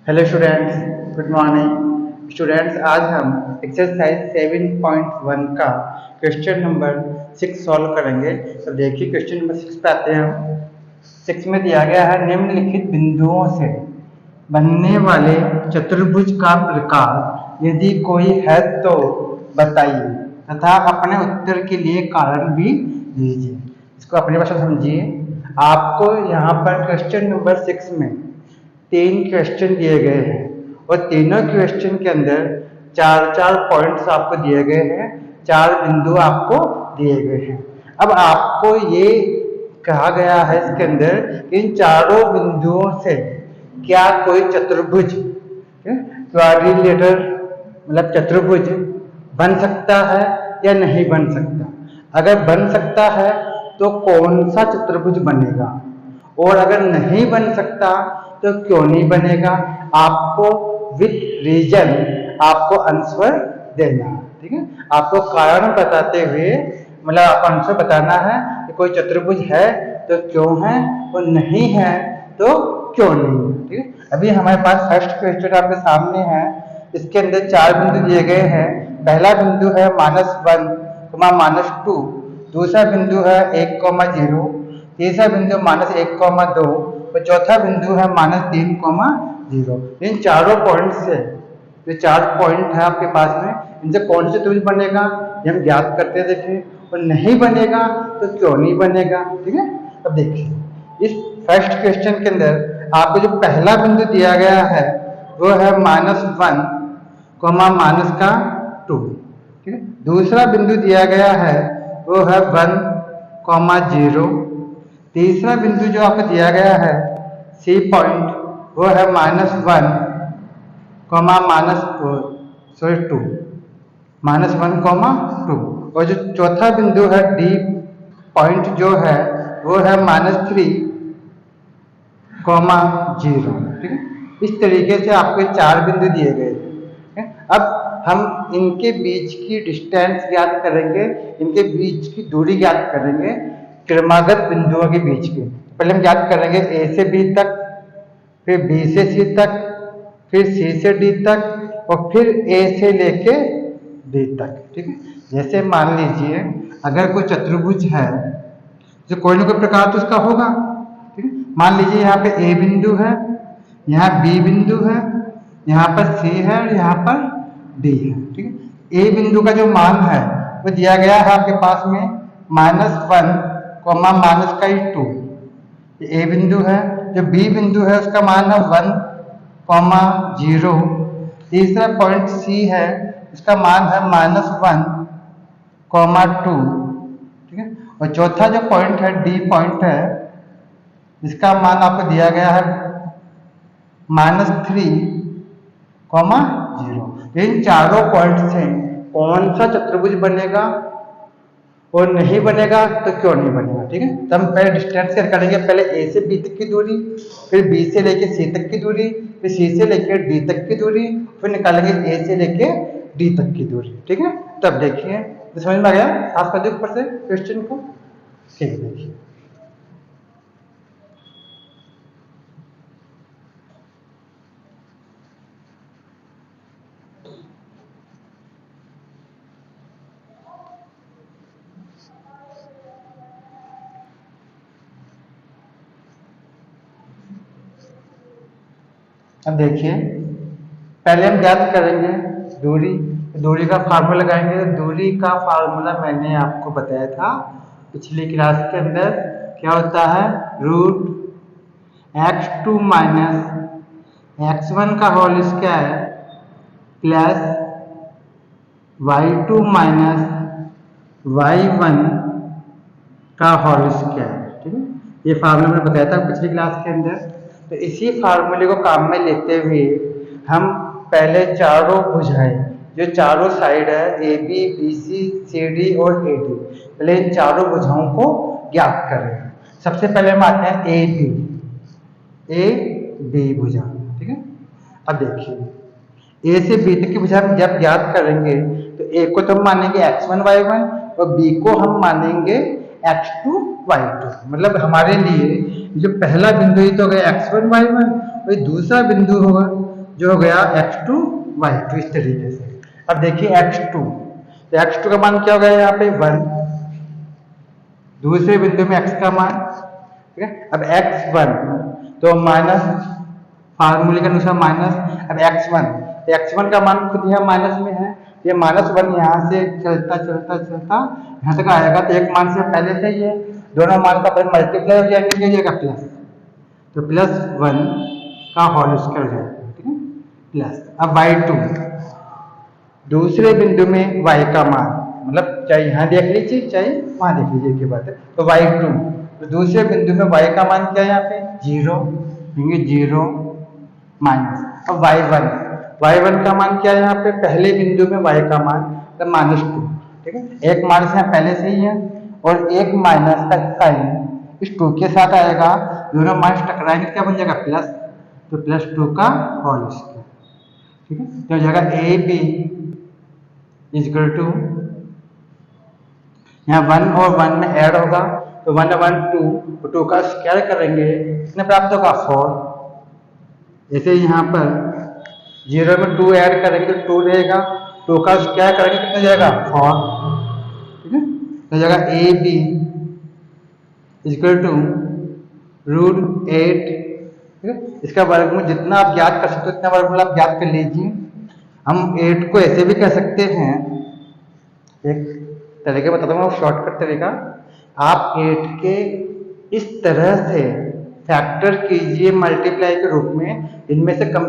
Hello students, good morning students. आज हम exercise 7.1 का क्वेश्चन नंबर 6 सॉल्व करेंगे। तो देखिए क्वेश्चन नंबर 6 पे आते हैं हम। 6 में दिया गया है निम्नलिखित बिंदुओं से बनने वाले चतुर्भुज का प्रकार यदि कोई है तो बताइए तथा अपने उत्तर के लिए कारण भी दीजिए। इसको अपनी भाषा में समझिए। आपको यहाँ पर क्वेश्चन नंबर 6 में 3 क्वेश्चन दिए गए हैं और तीनों क्वेश्चन के अंदर 4-4 पॉइंट्स आपको दिए गए हैं, 4 बिंदु आपको दिए गए हैं। अब आपको ये कहा गया है इसके अंदर इन चारों बिंदुओं से क्या कोई चतुर्भुज क्वाड्रिलेटरल मतलब चतुर्भुज बन सकता है या नहीं बन सकता। अगर बन सकता है तो कौन सा चतुर्भुज बनेगा, और अगर नहीं बन सकता तो क्यों नहीं बनेगा। आपको विद रीजन आपको आंसर देना, ठीक है। आपको कारण बताते हुए मतलब आपको आंसर बताना है कि कोई चतुर्भुज है तो क्यों है और नहीं है तो क्यों नहीं, ठीक है। अभी हमारे पास फर्स्ट क्वेश्चन आपके सामने है। इसके अंदर 4 बिंदु दिए गए हैं। पहला बिंदु है -1, -2, दूसरा बिंदु है 1, 0, तीसरा बिंदु -1, 2 और चौथा बिंदु है -3, 0। इन चारों पॉइंट से जो 4 पॉइंट है आपके पास में, इनसे कौन से चतुर्भुज बनेगा ये हम ज्ञात करते देखिए, और नहीं बनेगा तो क्यों नहीं बनेगा, ठीक है। अब देखिए इस फर्स्ट क्वेश्चन के अंदर आपको जो पहला बिंदु दिया गया है वो है -1, -2, ठीक है। दूसरा बिंदु दिया गया है वो है 1, 0। तीसरा बिंदु जो आपको दिया गया है C पॉइंट वो है -1, -2, और जो चौथा बिंदु है D पॉइंट जो है वो है -3, 0, ठीक है। इस तरीके से आपको 4 बिंदु दिए गए हैं। अब हम इनके बीच की डिस्टेंस ज्ञात करेंगे, इनके बीच की दूरी ज्ञात करेंगे क्रमागत बिंदुओं के बीच के। पहले हम ज्ञात करेंगे A से B तक, फिर B से C तक, फिर C से D तक और फिर A से लेके D तक, ठीक है। जैसे मान लीजिए अगर कोई चतुर्भुज है जो कोई ना कोई प्रकार तो उसका होगा, ठीक है। मान लीजिए यहाँ पे A बिंदु है, यहाँ B बिंदु है, यहाँ पर C है और यहाँ पर D है, ठीक है। A बिंदु का जो मान है वो दिया गया है आपके पास में -1, -2, ये A बिंदु है। जो B बिंदु है उसका मान है 1, 0। तीसरा पॉइंट C है, उसका मान है -1, 2, ठीक है। और चौथा जो पॉइंट है D पॉइंट है, जिसका मान आपको दिया गया है -3, 0। इन चारों पॉइंट से कौन सा चतुर्भुज बनेगा और नहीं बनेगा तो क्यों नहीं बनेगा, ठीक है। तो हम पहले डिस्टेंस क्या करेंगे, पहले A से B तक की दूरी, फिर B से लेके C तक की दूरी, फिर C से लेके D तक की दूरी, फिर निकालेंगे A से लेके D तक की दूरी, ठीक है। तब देखिए तो समझ में आ गया। साफ कर दो ऊपर से क्वेश्चन को, ठीक है। देखिए अब देखिए पहले हम ज्ञात करेंगे दूरी। दूरी का फार्मूला लगाएंगे। दूरी का फार्मूला मैंने आपको बताया था पिछली क्लास के अंदर। क्या होता है, √x2 - x1 का whole square plus y2 - y1 का होल स्क्वायर, ठीक है। ये फार्मूला मैंने बताया था पिछली क्लास के अंदर। तो इसी फार्मूले को काम में लेते हुए हम पहले चारों भुजाएं जो चारों साइड है AB, BC, CD और AD, पहले इन चारों भुजाओं को ज्ञात करें। सबसे पहले हम आते हैं AB भुजा, ठीक है। अब देखिए A से B तक की भुजा जब ज्ञात करेंगे तो A को तो हम मानेंगे x1, y1 और B को हम मानेंगे x2, y2। मतलब हमारे लिए जो पहला बिंदु ही तो हो गया x1, y1 और दूसरा बिंदु होगा जो हो गया x2 y2 इस तरीके से। अब देखिए x2, तो x2 का मान क्या हो गया यहाँ पे 1, दूसरे बिंदु में x का मान, ठीक है। अब x1 तो माइनस, फार्मूले के अनुसार माइनस, अब x1, तो x1 का मान खुद यहाँ माइनस में है, ये -1 यहाँ से चलता चलता चलता यहाँ तक आएगा, तो एक मान से पहले से ही है, दोनों मान का फिर मल्टीप्लाई हो जाएंगे, ये जाएगा प्लस, तो +1 का होल स्क्वायर हो जाएगा, ठीक है, प्लस। अब y2, दूसरे बिंदु में y का मान, मतलब चाहे यहाँ देख लीजिए चाहे वहाँ देख लीजिए की बात है, तो y2, तो दूसरे बिंदु में y का मान क्या है यहाँ पे 0, 0 माइनस। अब y1 का मान क्या है यहाँ पे, पहले बिंदु में y का मान तो -2, ठीक है, एक माइनस यहाँ पहले से ही है और एक माइनस का साइन इस 2 के साथ आएगा, दोनों माइनस टकराएंगे, क्या बन जाएगा प्लस, तो +2 का होल स्क्वायर, ठीक है। तो हो जाएगा AB इक्वल टू, यहाँ 1 और 1 में ऐड होगा, तो 1 1 2, तो 2 का स्क्वायर करेंगे, कितने प्राप्त होगा 4। ऐसे यहाँ पर 0 में 2 ऐड करेंगे तो 2 रहेगा, 2 का स्क्वायर करेंगे कितना जाएगा 4, ठीक है। तो जाएगा AB इक्वल टू √8, ठीक है। इसका वर्गमूल जितना आप ज्ञात कर सकते हो उतना वर्गमूल आप ज्ञात कर लीजिए। हम 8 को ऐसे भी कह सकते हैं, एक तरीके बताता हूँ शॉर्टकट तरीका, आप 8 के इस तरह से फैक्टर कीजिए मल्टीप्लाई के रूप में, इनमें से कम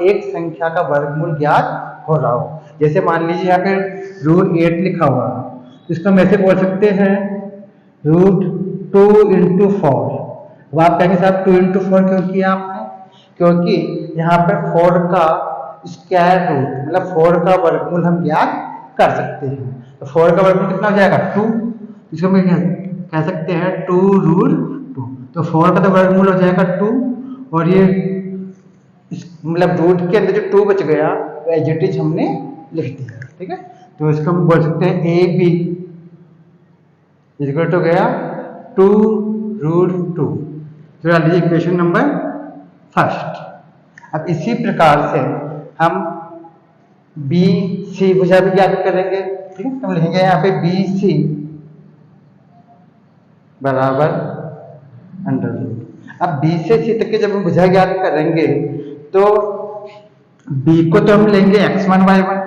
एक संख्या का वर्गमूल ज्ञात हो रहा हो। जैसे मान लीजिए यहाँ पे √8 लिखा हुआ, तो इसको हम ऐसे बोल सकते हैं √2 × 4। अब आप कहेंगे साहब 2 × 4 क्यों किया आपने, क्योंकि यहाँ पर 4 का स्क्वायर रूट मतलब 4 का वर्गमूल हम ज्ञात कर सकते हैं, तो 4 का वर्गमूल कितना हो जाएगा 2, इसको हम कह सकते हैं 2 √2, तो 4 का तो वर्गमूल हो जाएगा 2, और ये मतलब रूट के अंदर जो 2 बच गया वो एज इट इज हमने लिख दिया, ठीक है। तो इसको हम बोल सकते हैं AB इक्वल टू गया 2 √2, तो लीजिए इक्वेशन नंबर फर्स्ट। अब इसी प्रकार से हम BC भुजा भी ज्ञात करेंगे, ठीक है। तो हम लिखेंगे यहाँ पे BC बराबर √। अब B से C तक के जब हम भुजा ज्ञात करेंगे तो B को तो हम लेंगे x1 y1,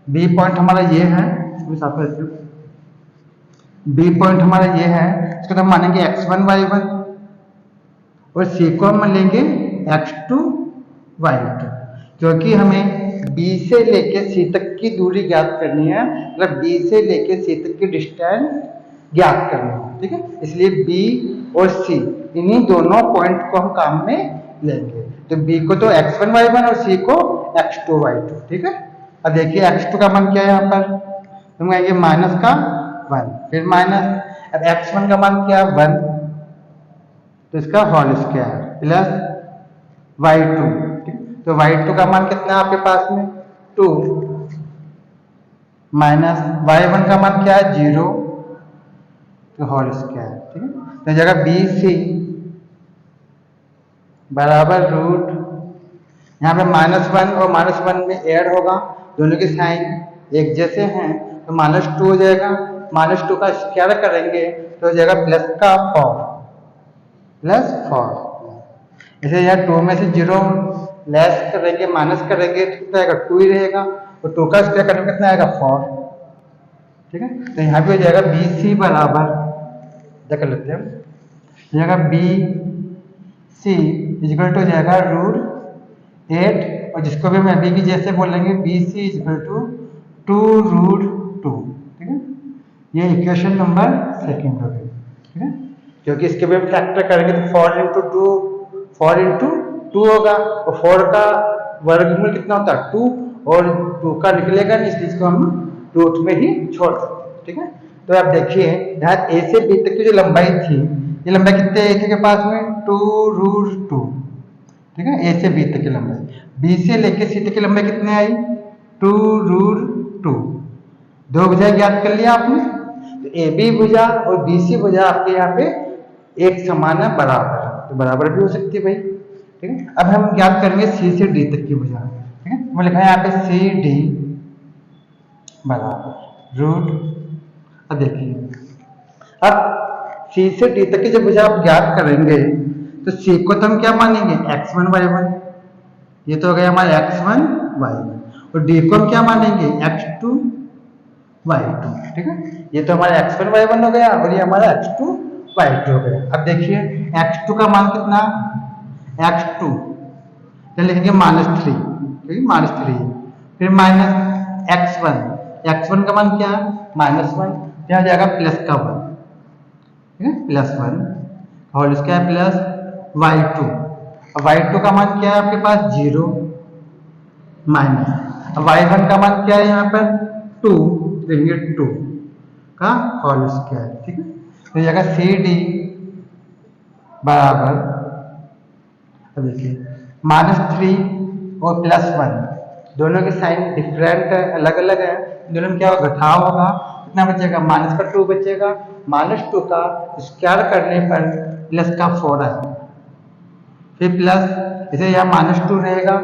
B पॉइंट हमारा ये है, B पॉइंट हमारा ये है, इसको तो हम मानेंगे x1 y1, और C को हम लेंगे x2 y2, क्योंकि हमें B से लेके C तक की दूरी ज्ञात करनी है, मतलब B से लेके C तक की डिस्टेंस ज्ञात करनी है, ठीक है। इसलिए B और C इन्हीं दोनों पॉइंट को हम काम में लेंगे, तो B को तो x1 y1 और C को x2 y2, ठीक है। अब देखिए x2 का मान क्या है यहाँ पर, हम कहेंगे -1, फिर माइनस, अब x1 का मान क्या है 1, तो इसका होल स्क्वायर प्लस y2, तो y2 का मान कितना है आपके पास में 2, माइनस y1 का मान क्या है 0, तो होल स्क्वायर, ठीक है। तो जगह BC बराबर √ यहाँ पे -1 और -1 में ऐड होगा, दोनों के साइन एक जैसे हैं, तो -2 हो जाएगा, -2 का स्क्वायर करेंगे तो हो जाएगा प्लस का 4, इसे यहाँ 2 में से 0 लेस करेंगे माइनस करेंगे तो कितना आएगा 2 ही रहेगा, और 2 का स्क्वायर करने में कितना आएगा 4, ठीक है। तो यहाँ पे हो जाएगा BC बराबर, देख लेते हैं, हो जाएगा BC इक्वल टू हो जाएगा √8, और जिसको भी हम अभी भी जैसे बोलेंगे BC इक्वल टू 2 √2, ठीक है। ये इक्वेशन नंबर सेकंड हो गई, ठीक है, क्योंकि इसके भी फैक्टर करेंगे तो 4 × 2 होगा, और 4 का वर्गमूल कितना होता है 2, और 2 का निकलेगा नहीं, इसलिए इसको हम रूट में ही छोड़ सकते हैं, ठीक है। तो आप देखिए यहाँ A से B तक की जो लंबाई थी, ये लंबाई कितने A के पास में 2 √2, ठीक है, A से B तक की लंबाई। B से लेके C तक की लंबाई कितने आई 2 √2, दो भुजा ज्ञात कर लिया आपने, तो AB भुजा और BC भुजा आपके यहाँ पे एक समान है, बराबर, तो बराबर भी हो सकती है भाई, ठीक है। अब हम ज्ञात करेंगे सी से डी तक की भुजा, ठीक है। मैं लिखा है यहाँ पे सी डी बराबर रूट, अब देखिए अब सी से डी तक की जब भुजा आप ज्ञात करेंगे तो सी को तो हम क्या मानेंगे x1 y1, ये तो हो गया हमारा x1 y1, और डी को हम क्या मानेंगे x2 y2, ठीक है। ये तो हमारा x1 y1 हो गया और ये हमारा x2 y2 हो गया। अब देखिए x2 का मान कितना, x2 तो लिखेंगे -3, ठीक है, -3, फिर माइनस x1 का मान क्या है -1, क्या हो जाएगा प्लस का 1, ठीक है, +1 होल स्क्वायर प्लस y2, अब y2 का मान क्या है आपके पास 0 माइनस, अब y1 का मान क्या है यहाँ पर 2, लेंगे 2 का होल स्क्वायर, ठीक है। तो जगह सी डी बराबर, अब देखिए -3 और +1 दोनों के साइन डिफरेंट है, अलग अलग है, दोनों में क्या होगा घटाव होगा, कितना बचेगा -2 बचेगा, -2 का स्क्वायर करने पर प्लस का 4 है, फिर प्लस इसे यहाँ -2 रहेगा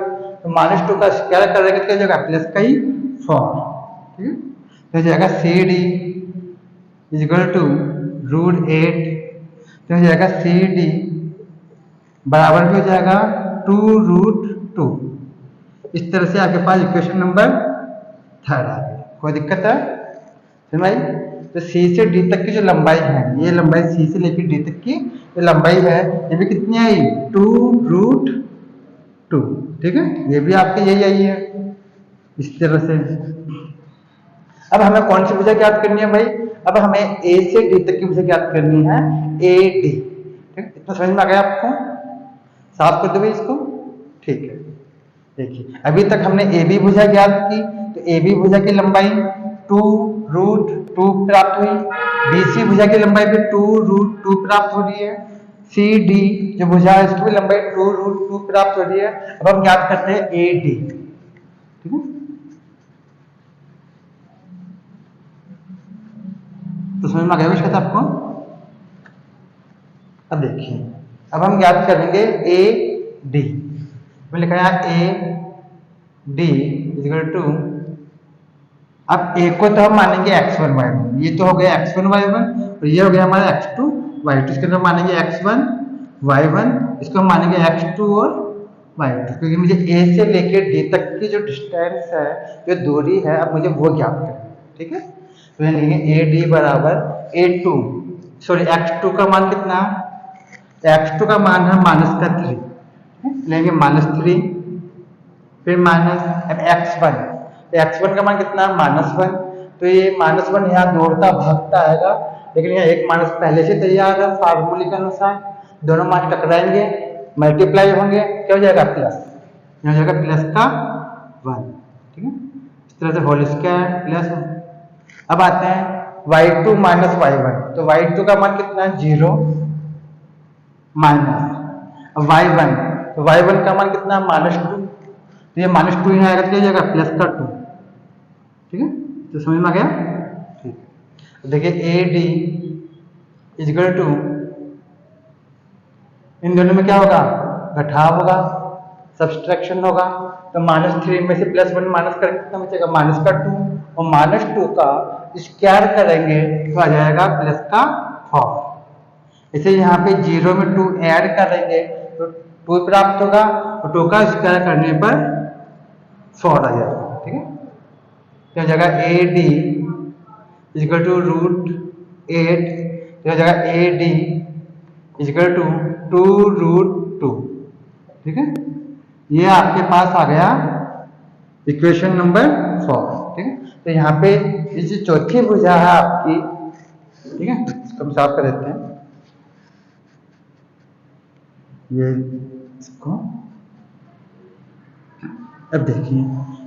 तो -2 का स्क्वायर करेंगे तो क्या जाएगा प्लस का ही 4, ठीक है। तो जाएगा सी डी इक्वल टू √8, तो जाएगा सी डी बराबर भी हो जाएगा 2√2। इस तरह से आपके पास इक्वेशन नंबर 3 आ गई। कोई दिक्कत है समझ आई? तो सी से डी तक की जो लंबाई है, ये लंबाई सी से लेकर डी तक की जो लंबाई है ये भी कितनी आई 2√2, ठीक है। ये भी आपकी यही आई है इस तरह से। अब हमें कौन सी भुजा ज्ञात करनी है भाई, अब हमें ए से डी तक की भुजा ज्ञात करनी है ए डी, ठीक, इतना समझ में आ गया आपको? साफ कर दो भाई इसको, ठीक है। देखिए अभी तक हमने ए बी भुजा ज्ञात की, तो ए बी भुजा की लंबाई 2√2 प्राप्त हुई, बी सी भुजा की लंबाई भी 2√2 प्राप्त हो रही है, सी डी जो भुजा है इसकी भी लंबाई 2√2 प्राप्त हो रही है। अब हम ज्ञात करते हैं ए डी, ठीक है। तो समझ में आ गया शायद आपको? अब देखिए अब हम ज्ञात करेंगे ए डी, मैं लिखा है ए डी इक्वल टू, अब ए को तो हम मानेंगे x1 y1, ये तो हो गया x1 y1 और ये हो गया हमारा x2 y2, इसके अंदर मानेंगे x1 y1, इसको हम मानेंगे x2 और y2, क्योंकि मुझे a से लेकर d तक की जो डिस्टेंस है, जो दूरी है, अब मुझे वो ज्ञात करना है, ठीक है। तो ये लिखेंगे ए डी बराबर a2 सॉरी x2 का मान कितना, x2 का मान है -3, लेंगे -3, फिर माइनस x1, x1 का मान कितना -1, तो ये -1 यहाँ दौड़ता भागता आएगा, लेकिन यहाँ एक माइनस पहले से तैयार है फार्मूले के अनुसार, दोनों मान टकराएंगे मल्टीप्लाई होंगे, क्या हो जाएगा प्लस, यहाँ हो जाएगा प्लस का 1, ठीक है। इस तरह से होल स्क्वायर प्लस। अब आते हैं y2 माइनस y1, तो y2 का मान कितना है 0 माइनस y1, तो y1 का मान कितना -2, तो ये -2 यहाँ आएगा तो क्या हो जाएगा प्लस का 2, ठीक है। तो समझ में आ गया, ठीक है। देखिए ए डी इक्वल टू, इन दोनों में क्या होगा घटाव होगा, सब्सट्रैक्शन होगा, तो -3 में से +1 माइनस करके कितना बचेगा -2, और -2 का स्क्वायर करेंगे तो आ जाएगा प्लस का 4। इसे यहाँ पे 0 में 2 ऐड करेंगे तो 2 प्राप्त होगा, और 2 का स्क्वायर करने पर 4 आ जाएगा, ठीक है। तो जगह ए डी इक्वल टू √8, तो जगह ए डी इक्वल टू 2√2, ठीक है। ये आपके पास आ गया इक्वेशन नंबर 4, ठीक है। तो यहाँ पे ये जो चौथी भुजा है आपकी, ठीक है, इसको हम साफ कर देते हैं, ये इसको, अब देखिए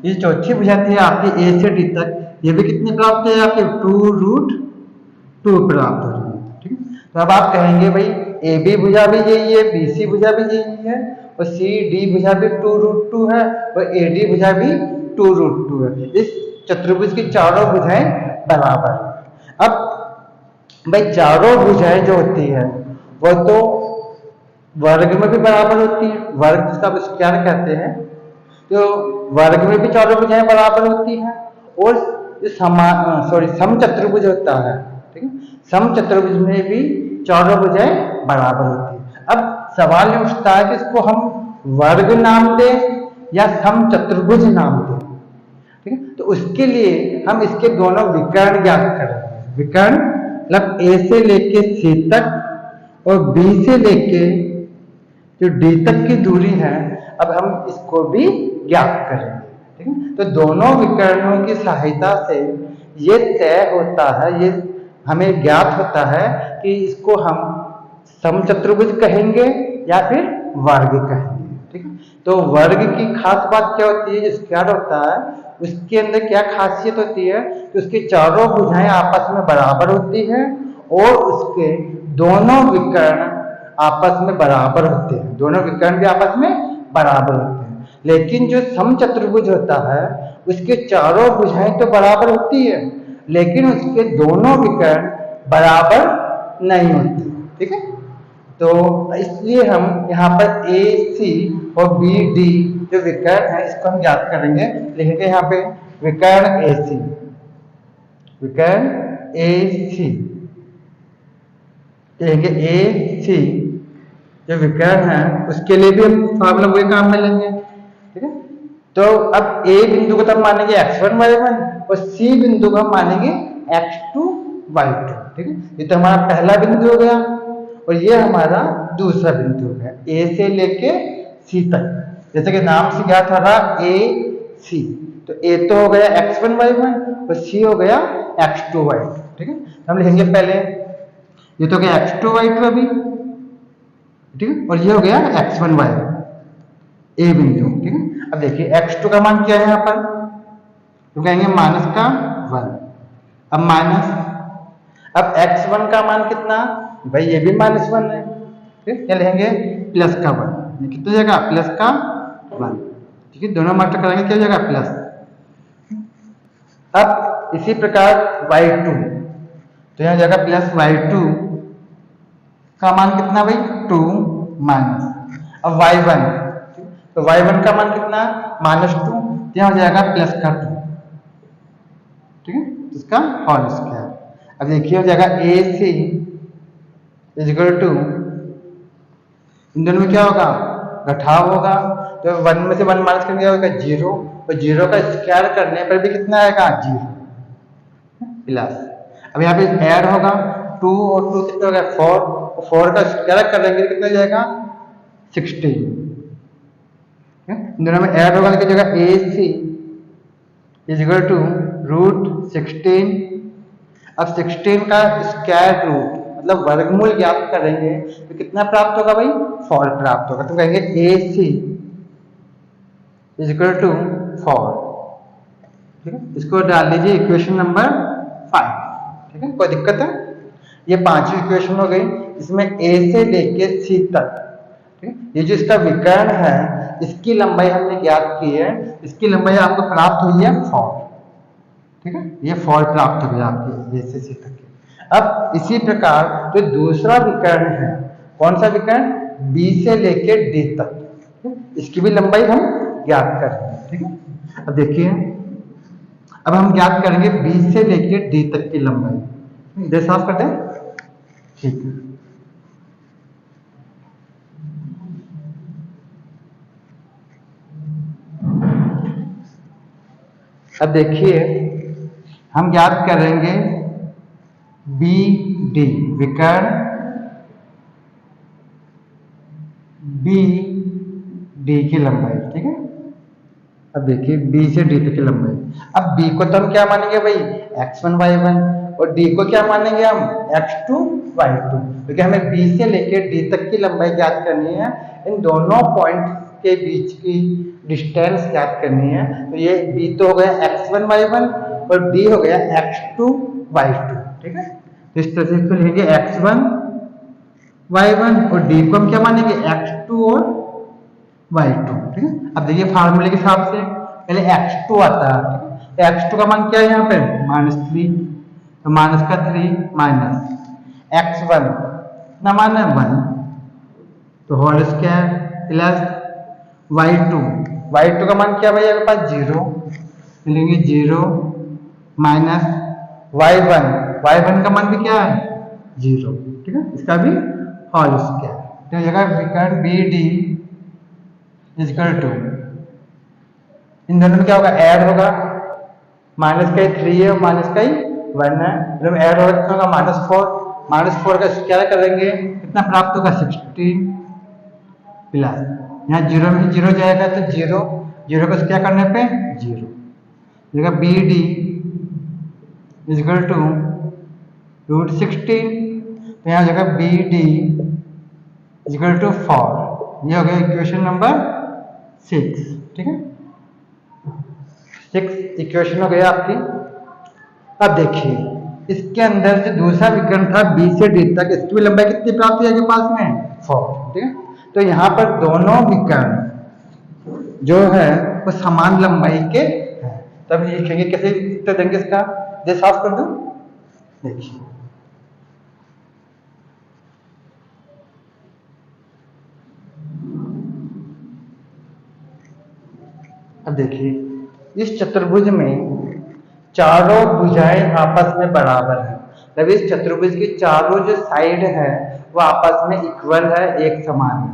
ये चौथी भुजा थी आपकी ए से डी तक, ये भी कितनी प्राप्त है आपके 2√2 प्राप्त हो रही है, ठीक है। तो अब आप कहेंगे भाई ए बी भुजा भी यही है, बी सी भुजा भी यही है, और सी डी भुजा भी 2√2 है, और ए डी भुजा भी 2√2 है। इस चतुर्भुज की चारों भुजाएं बराबर है। अब भाई चारों भुजाएं जो होती है वो तो वर्ग में भी बराबर होती है, वर्ग जिसका आप स्क्वायर कहते हैं, तो वर्ग में भी चारों भुजाएं बराबर होती हैं। और जो सम चतुर्भुज होता है, ठीक है, सम चतुर्भुज में भी चारों भुजाएं बराबर होती है। अब सवाल ये उठता है कि इसको हम वर्ग नाम दें या सम चतुर्भुज नाम दें, ठीक है। तो उसके लिए हम इसके दोनों विकर्ण ज्ञात करेंगे। विकर्ण मतलब ए से लेके सी तक और बी से लेके जो डी तक की दूरी है, अब हम इसको भी ज्ञात करेंगे, ठीक है। तो दोनों विकर्णों की सहायता से ये तय होता है, ये हमें ज्ञात होता है कि इसको हम समचतुर्भुज कहेंगे या फिर वर्ग कहेंगे, ठीक है। तो वर्ग की खास बात क्या होती है, जो स्क्वायर होता है उसके अंदर क्या खासियत होती है कि उसकी चारों भुजाएं आपस में बराबर होती है और उसके दोनों विकर्ण आपस में बराबर होते हैं, दोनों विकर्ण भी आपस में बराबर होते हैं। लेकिन जो समचतुर्भुज होता है उसके चारों भुजाएं तो बराबर होती है, लेकिन उसके दोनों विकर्ण बराबर नहीं होते, ठीक है। तो इसलिए हम यहाँ पर ए सी और बी डी जो विकर्ण है इसको हम याद करेंगे। लिखेंगे यहाँ पे विकर्ण ए सी, विकर्ण ए सी, लिखेंगे ए सी जो विकर्ण है उसके लिए भी हम फॉर्मूला वही काम में लेंगे, ठीक है। तो अब ए बिंदु को तो हम मानेंगे x1 y1 और सी बिंदु को हम मानेंगे x2 y2, ठीक है। ये तो हमारा पहला बिंदु हो गया और ये हमारा दूसरा बिंदु हो गया ए से लेके सी तक। जैसे कि नाम से ज्ञात हो रहा ए सी, तो ए तो हो गया x1 y1 और सी हो गया x2 y2, ठीक है। हम लिखेंगे पहले ये तो गया x2 y2 अभी, ठीक है, और ये हो गया x1 y1 ए बिंदु, ठीक है। अब देखिए x2 का मान क्या है यहाँ पर, तो कहेंगे माइनस का 1। अब माइनस, अब x1 का मान कितना, भाई ये भी -1 है, ठीक है। क्या लिखेंगे प्लस का 1, ये कितना जाएगा प्लस का 1, ठीक है। दोनों मल्टीप्लाई करेंगे क्या जाएगा प्लस। अब इसी प्रकार y2, तो यहाँ जाएगा प्लस y2 का मान कितना भाई 2 माइनस। अब y1, तो y1 का मान कितना -2, तो यहाँ हो जाएगा प्लस का 2, ठीक है, इसका होल स्क्वायर। अब देखिए हो जाएगा ए सी इक्वल टू, इन दोनों में क्या होगा घटाव होगा, तो 1 में से 1 माइनस करने होगा 0, और 0 का स्क्वायर करने पर भी कितना आएगा 0 प्लस। अब यहाँ पे ऐड होगा 2 और 2 कितना होगा 4, और 4 का स्क्वायर करेंगे कितना जाएगा 16, इन दोनों में ऐड होगा कि जगह ए सी इक्वल टू √16। अब 16 का स्क्वायर रूट मतलब वर्गमूल ज्ञात करेंगे तो कितना प्राप्त होगा भाई 4 प्राप्त होगा, तो कहेंगे ए सी इक्वल टू 4, ठीक है। इसको डाल दीजिए इक्वेशन नंबर 5, ठीक है, कोई दिक्कत है। ये पांचवी इक्वेशन हो गई, इसमें ए से लेके सी तक, ठीक है। ये जो इसका विकर्ण है इसकी लंबाई हमने ज्ञात की है, इसकी लंबाई आपको प्राप्त हुई है 4, ठीक है, ये 4 प्राप्त हो गया आपकी ए से सी तक की। अब इसी प्रकार जो दूसरा विकर्ण है, कौन सा विकर्ण बी से लेके डी तक, इसकी भी लंबाई हम ज्ञात करेंगे, ठीक है। अब देखिए अब हम ज्ञात करेंगे बी से लेके डी तक की लंबाई, इधर साफ करते हैं, ठीक है। अब देखिए हम ज्ञात करेंगे बी डी विकर्ण बी डी की लंबाई, ठीक है। अब देखिए बी से डी तक की लंबाई, अब बी को तो हम क्या मानेंगे भाई x1 y1 और डी को क्या मानेंगे हम x2 y2, क्योंकि हमें बी से लेकर डी तक की लंबाई ज्ञात करनी है, इन दोनों पॉइंट के बीच की डिस्टेंस ज्ञात करनी है। तो ये बी तो हो गया x1 y1 और डी हो गया x2 y2, ठीक है। तो इस तरह से इसको लिखेंगे x1 y1 और डी को हम क्या मानेंगे x2 और y2, ठीक है। अब देखिए फार्मूले के हिसाब से पहले x2 आता है, ठीक है। x2 का मान क्या है यहाँ पे -3, तो माइनस का 3 माइनस x1 ना मान है 1, तो होल स्क्वायर प्लस y2 का मान क्या भाई आपके पास 0, मिलेंगे 0 माइनस y1 का मान भी क्या है 0, ठीक है, इसका भी होल स्क्वायर। तो जगह विकर्ण बी डी इजकल टू, इन दोनों में क्या होगा ऐड होगा, माइनस का 3 है माइनस का 1 है, जब ऐड होगा कितना होगा -4 का स्क्वायर करेंगे कितना प्राप्त होगा 16 प्लस यहाँ 0 में 0 जाएगा तो 0 का स्क्वायर करने पे 0, जगह बी डी इजकल टू √16, तो यहाँ जगह बी डी इजकल टू 4, ये हो गया इक्वेशन नंबर 6, ठीक है, 6 इक्वेशन हो गया आपकी। अब देखिए इसके अंदर जो दूसरा विकर्ण था बी से डी तक, इसकी भी लंबाई कितनी प्राप्त हुई आपके पास में 4, ठीक है, तो यहाँ पर दोनों विकर्ण जो है वो समान लंबाई के हैं, तब लिखेंगे कैसे उत्तर देंगे इसका, ये साफ कर दूं, देखिए अब देखिए इस चतुर्भुज में चारों भुजाएं आपस में बराबर है, तब इस चतुर्भुज की चारों जो साइड है वो आपस में इक्वल है, एक समान है,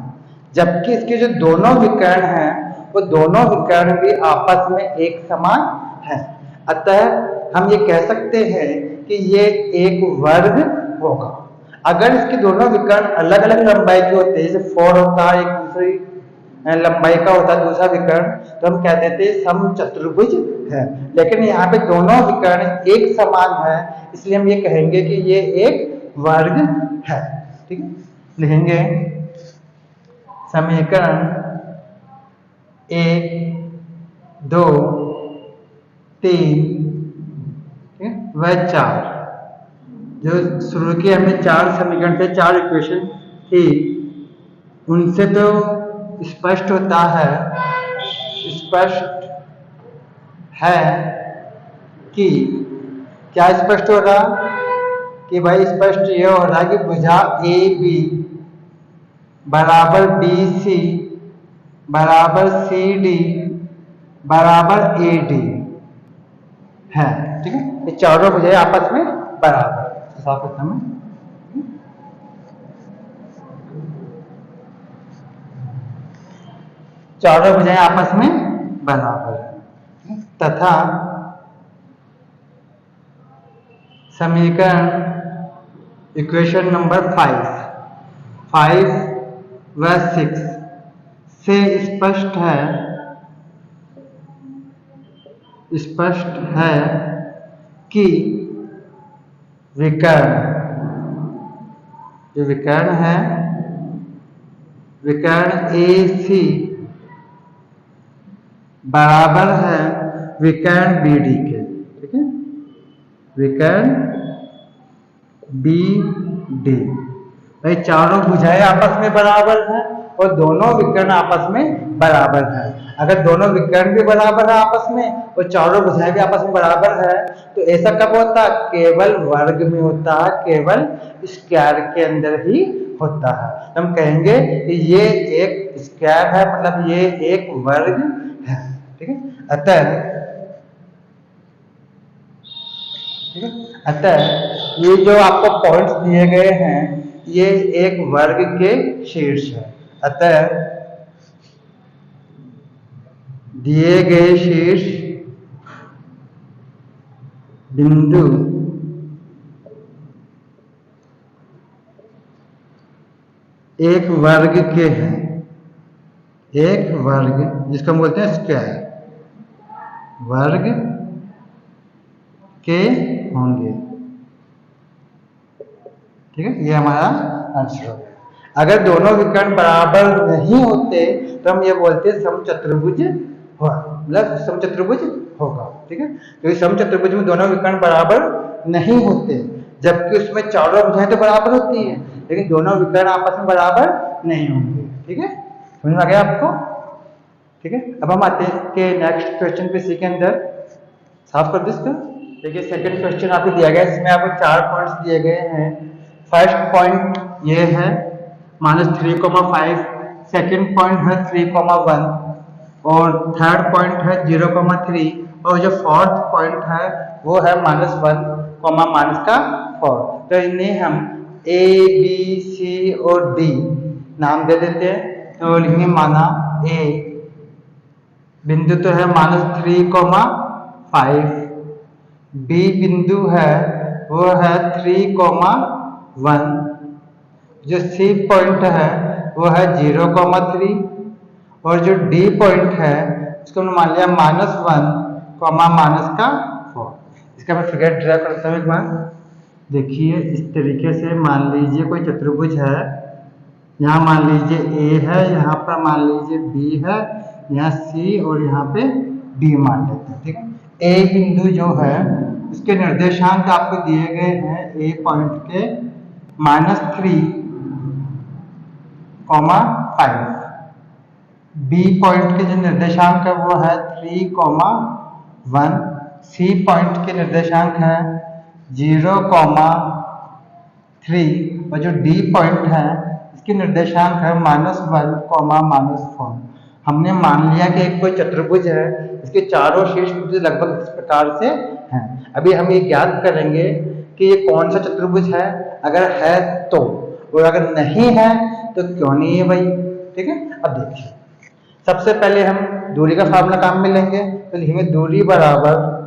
जबकि इसके जो दोनों विकर्ण हैं वो दोनों विकर्ण भी आपस में एक समान है, अतः हम ये कह सकते हैं कि ये एक वर्ग होगा। अगर इसके दोनों विकर्ण अलग अलग लंबाई के होते हैं, जैसे 4 होता है एक दूसरी लंबाई का होता है दूसरा विकर्ण, तो हम कह देते हैं समचतुर्भुज है, लेकिन यहाँ पे दोनों विकर्ण एक समान है, इसलिए हम ये कहेंगे कि ये एक वर्ग है, ठीक है, लिखेंगे समीकरण 1 2 3 व 4, जो शुरू के हमने 4 समीकरण थे, 4 इक्वेशन थी, उनसे तो स्पष्ट होता है, स्पष्ट है कि क्या स्पष्ट हो रहा कि भाई स्पष्ट ये हो रहा कि भुजा ए बी बराबर बी सी बराबर सी डी बराबर ए डी है, ठीक है, ये चारों भुजाएं आपस में बराबर, साफ करता हूं, चारों भुजाएं आपस में बराबर है, तथा समीकरण इक्वेशन नंबर 5 व 6 से स्पष्ट है कि विकर्ण जो विकर्ण है विकर्ण ए सी बराबर है विकर्ण बी डी के, ठीक है, विकर्ण बी डी, भाई चारों भुजाएं आपस में बराबर हैं और दोनों विकर्ण आपस में बराबर है। अगर दोनों विकर्ण भी बराबर है आपस में और चारों भुजाएं भी आपस में बराबर है, तो ऐसा कब होता है, केवल वर्ग में होता है, केवल स्क्वायर के अंदर ही होता है, हम कहेंगे कि ये एक स्क्वायर है, मतलब ये एक वर्ग है, ठीक है, अतः ये जो आपको पॉइंट्स दिए गए हैं ये एक वर्ग के शीर्ष है, अतः दिए गए शीर्ष बिंदु एक वर्ग के हैं, एक वर्ग जिसको हम बोलते हैं स्क्वायर वर्ग के होंगे, ठीक है, ये हमारा आंसर हो गया। अगर दोनों विकर्ण बराबर नहीं होते तो हम ये बोलते समचतुर्भुज होगा, मतलब समचतुर्भुज होगा, ठीक है, क्योंकि समचतुर्भुज में दोनों विकर्ण बराबर नहीं होते, जबकि उसमें चारों भुजाएं तो बराबर होती है, लेकिन दोनों विकर्ण आपस में बराबर नहीं होंगे, ठीक है, समझ में आ गया आपको, ठीक है। अब हम आते हैं कि नेक्स्ट क्वेश्चन पे, सी के अंदर साफ कर दो इसको। देखिए सेकंड क्वेश्चन आपको दिया गया है, इसमें आपको 4 पॉइंट्स दिए गए हैं। फर्स्ट पॉइंट ये है -3,5, सेकेंड पॉइंट है 3,1 और थर्ड पॉइंट है 0,3 और जो फोर्थ पॉइंट है वो है -1, -4। तो इन्हें हम ए बी सी और डी नाम दे देते हैं। तो लिखेंगे माना ए बिंदु तो है -3,5, बी बिंदु है वो है 3,1, जो सी पॉइंट है वो है 0,3 और जो डी पॉइंट है उसको हमने मान लिया -1, -4। इसका मैं फिगर ड्रा करता हूँ एक बार। देखिए इस तरीके से मान लीजिए कोई चतुर्भुज है, यहाँ मान लीजिए ए है, यहाँ पर मान लीजिए बी है, यहाँ सी और यहाँ पे डी मान लेते हैं। ठीक है, ए बिंदु जो है उसके निर्देशांक आपको दिए गए हैं ए पॉइंट के -3,5, बी पॉइंट के जो निर्देशांक है वो है 3,1, सी पॉइंट के निर्देशांक है 0,3 और जो डी पॉइंट है इसके निर्देशांक है -1, -4। हमने मान लिया कि एक कोई चतुर्भुज है, इसके चारों शीर्ष बिंदु लगभग इस प्रकार से हैं। अभी हम ये ज्ञात करेंगे कि ये कौन सा चतुर्भुज है, अगर है तो, और अगर नहीं है तो क्यों नहीं है भाई। ठीक है, अब देखिए सबसे पहले हम दूरी का फार्मूला काम में लेंगे। तो लिखेंगे दूरी बराबर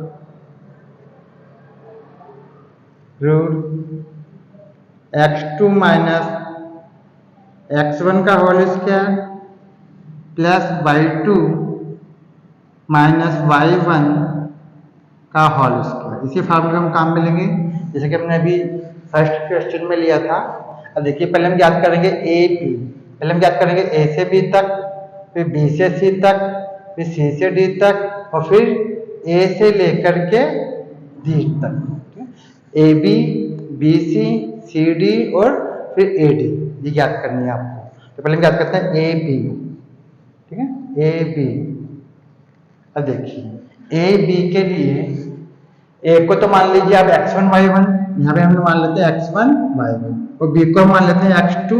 √x2 - x1 का whole square plus y2 - y1 का होल स्क्वायर। इसी फार्मूला हम काम में लेंगे जैसे कि हमने अभी फर्स्ट क्वेश्चन में लिया था। अब देखिए पहले हम याद करेंगे ए पी, पहले हम याद करेंगे ए से बी तक, फिर बी से सी तक, फिर सी से डी तक और फिर ए से लेकर के डी तक। A B, B C, C D और फिर ए डी, ये याद करनी है आपको। तो पहले हम याद करते हैं ए बी। ठीक है, ए बी। अब देखिए ए बी के लिए ए को तो मान लीजिए आप x1 y1, यहाँ पे हमने मान लेते हैं x1 y1 और बी को मान लेते हैं x2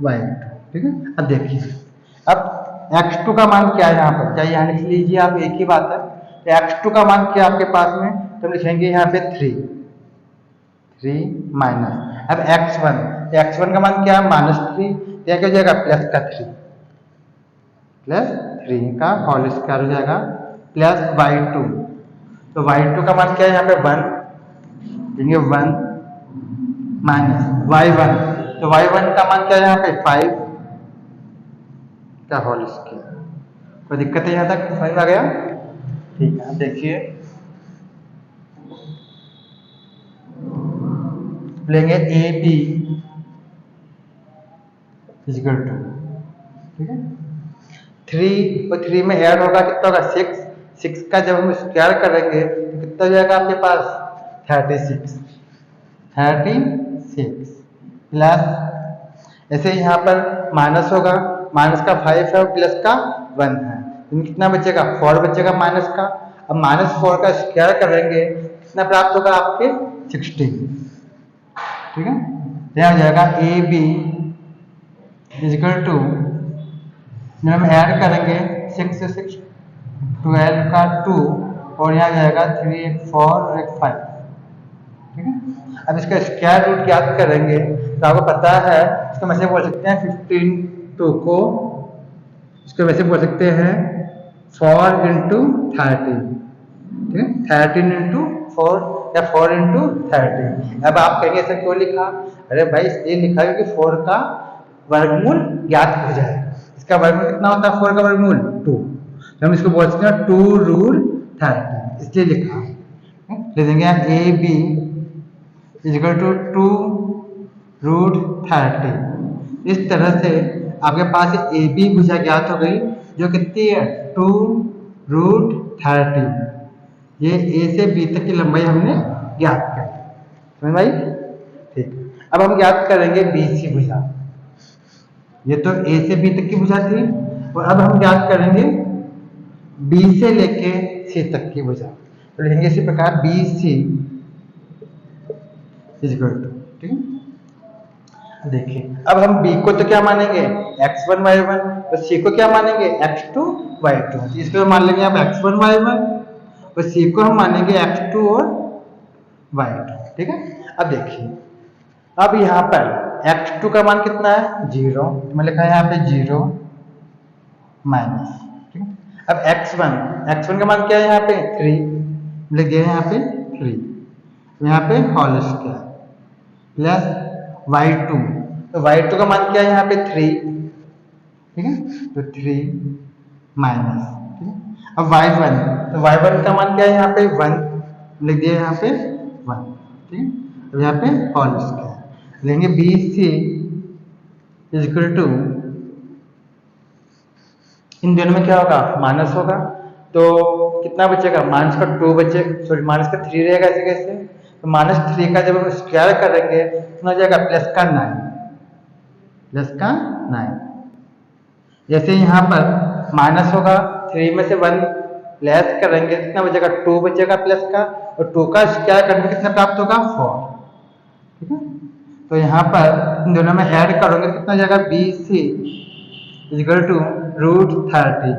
y2। ठीक है, अब देखिए अब x2 का मान क्या है यहाँ पर, चाहे यहाँ लिख लीजिए आप, एक ही बात है। तो x2 का मान क्या आपके पास में, तो हम लिखेंगे यहाँ पे 3 माइनस, अब x1 का मान क्या है -3, क्या हो जाएगा प्लस का 3 का होल स्क्वायर हो जाएगा प्लस y2, तो y2 का मान क्या है यहाँ पे 1, देंगे 1 माइनस y1, तो y1 का मान क्या है यहाँ पे 5 का होल स्क्वायर। कोई दिक्कत है यहाँ तक, समझ में आ गया? ठीक है, देखिए लेंगे ए बी इक्वल टू, ठीक है 3 और 3 में ऐड होगा कितना होगा 6 का जब हम स्क्वायर करेंगे तो कितना हो जाएगा आपके पास 36 प्लस, ऐसे यहाँ पर माइनस होगा, माइनस का 5 है और प्लस का 1 है, तो कितना बचेगा 4 बचेगा माइनस का। अब -4 का स्क्वायर करेंगे कितना प्राप्त होगा आपके 16। ठीक है, यह हो जाएगा ए बी इक्वल टू, हम ऐड करेंगे 6 से 6 12 का 2 और यहाँ जाएगा 3 एक 4 और एक 5। ठीक है, अब इसका स्क्वायर रूट याद करेंगे तो आपको पता है इसको वैसे बोल सकते हैं 15 को इसको वैसे बोल सकते हैं 4 × 13। ठीक है, 13 × 4 या 4 × 13। अब आप कहेंगे ऐसा क्यों लिखा, अरे भाई इसलिए लिखा क्योंकि 4 का वर्गमूल ज्ञात हो जाए। इसका वर्गमूल कितना होता है 4 का वर्गमूल 2, तो हम इसको बोल सकते हैं 2√13, इसलिए लिखा। ले देंगे ए बी इक्वल टू 2√13। इस तरह से आपके पास ए बी भुजा ज्ञात हो गई जो कितनी है 2√13। ये ए से बी तक की लंबाई हमने ज्ञात कर ली, समझ भाई? ठीक, अब हम ज्ञात करेंगे बी सी भुजा। ये तो ए से बी तक की भुजा थी और अब हम ज्ञात करेंगे बी से लेके सी तक की भुजा। तो लिखेंगे इसी प्रकार बी सी इक्वल टू, ठीक है देखिए अब हम b को तो क्या मानेंगे x1 y1, और c को क्या मानेंगे x2 y2। इसको मान लेंगे अब x1 y1 और c को हम मानेंगे x2 और y2। ठीक है, अब देखिए अब यहाँ पर x2 का मान कितना है 0, तो मैं लिखा है यहाँ पे 0 माइनस। ठीक है, अब x1 का मान क्या है यहाँ पे 3, लिख दिया यहाँ पे 3, यहाँ पे होल स्क्वायर प्लस y2, तो y2 का मान क्या है यहाँ पे 3। ठीक है, तो 3 माइनस। ठीक है, अब y1, तो y1 का मान क्या है यहाँ पे 1, लिख दिया यहाँ पे 1। ठीक है, अब यहाँ पे होल स्क्वायर लेंगे BC इज इक्वल टू, इन दोनों में क्या होगा माइनस होगा, तो कितना बचेगा माइनस का 2 बचे, सॉरी माइनस का 3 रहेगा ऐसे कैसे, तो -3 का जब हम स्क्वायर करेंगे तो हो जाएगा प्लस का 9। जैसे यहाँ पर माइनस होगा 3 में से 1 लेस करेंगे कितना बचेगा 2 बचेगा प्लस का, और 2 का स्क्वायर करने कितना प्राप्त होगा 4। ठीक है, तो यहाँ पर इन दोनों में ऐड करोगे कितना जाएगा BC इक्वल टू √30।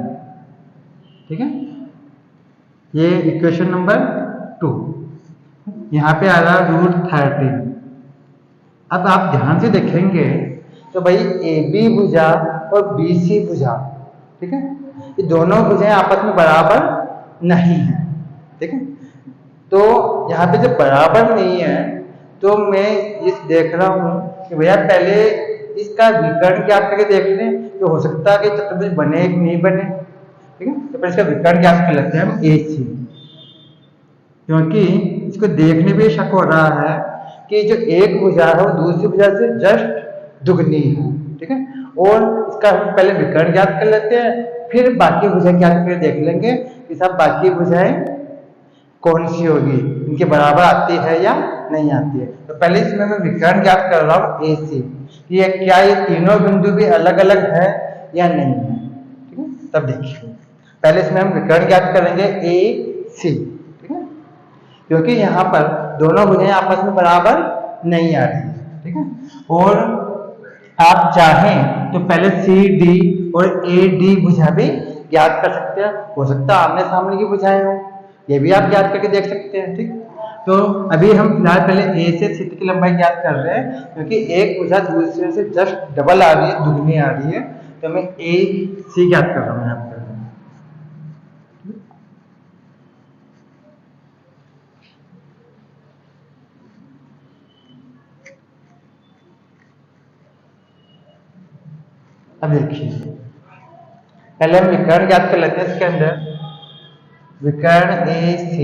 ठीक है, ये इक्वेशन नंबर 2, यहाँ पे आ रहा √30। अब आप ध्यान से देखेंगे तो भाई AB भुजा और BC भुजा, ठीक है, ये दोनों भुजाएं आपस में बराबर नहीं है। ठीक है, तो यहाँ पे जब बराबर नहीं है तो मैं इस देख रहा हूँ कि भैया पहले इसका विकर्ण ज्ञात करके देख लें, तो हो सकता है कि चतुर्भुज बने कि नहीं बने। ठीक है, तो पहले इसका विकर्ण ज्ञात कर लेते हैं हम AC, क्योंकि इसको देखने में शक हो रहा है कि जो एक भुजा है वो दूसरी भुजा से जस्ट दुगनी है। ठीक है, और इसका हम पहले विकर्ण ज्ञात कर लेते हैं, फिर बाकी भुजाएं ज्ञात करके देख लेंगे कि सब बाकी भुजाएं कौन सी होगी, इनके बराबर आती है या नहीं आती है। तो पहले इसमें मैं विकर्ण ज्ञात कर रहा हूँ AC, ये क्या ये तीनों बिंदु भी अलग अलग है या नहीं है। ठीक है, तब देखिए पहले इसमें हम विकर्ण ज्ञात करेंगे AC। ठीक है, क्योंकि यहाँ पर दोनों भुजाएं आपस में बराबर नहीं आ रही है। ठीक है, और आप चाहें तो पहले CD और AD भुजा भी ज्ञात कर सकते हैं, हो सकता है आमने सामने की भुजाएं हो, ये भी आप ज्ञात करके देख सकते हैं। ठीक, तो अभी हम फिलहाल पहले A से C की लंबाई ज्ञात कर रहे हैं, क्योंकि एक भुजा दूसरे से जस्ट डबल आ रही है, दुगनी आ रही है, तो मैं AC ज्ञात कर रहा हूँ यहाँ पर। अब देखिए पहले हम विकर्ण ज्ञात कर लेते हैं, इसके अंदर विकर्ण AC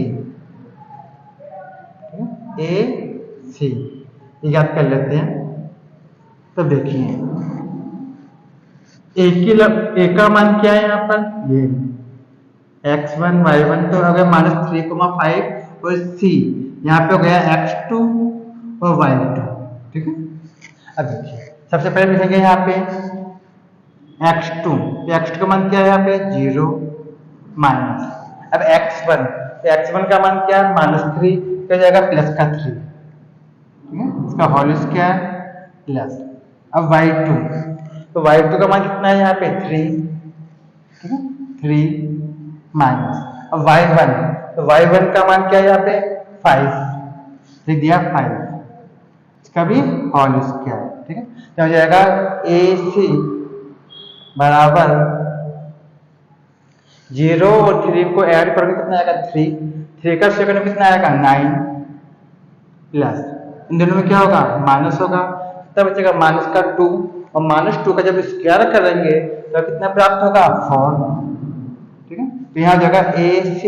याद कर लेते हैं। तो देखिए A का मान क्या है यहाँ पर, ये x1 y1, तो हो गया -3,5 और C यहाँ पे हो गया x2 और y2। ठीक है, अब देखिए सबसे पहले लिखेंगे यहाँ पे x2, तो x2 का मान क्या है यहाँ पे 0 माइनस। अब x1, तो x1 का मान क्या है -3, तो जाएगा प्लस का 3। ठीक है, इसका होल स्क्वायर प्लस। अब y2, तो y2 का मान कितना है यहाँ पे 3। ठीक है, 3 माइनस। अब y1, तो y1 का मान क्या है यहाँ पे 5, लिख दिया 5, इसका भी होल स्क्वायर। ठीक है, तो हो जाएगा AC बराबर 0 और 3 को ऐड करोगे कितना आएगा 3 का सेकंड में कितना आएगा 9 प्लस, इन दोनों में क्या होगा माइनस होगा, तब बचेगा माइनस का 2, और -2 का जब स्क्वायर करेंगे तो कितना प्राप्त होगा 4। ठीक है, तो यहाँ जगह AC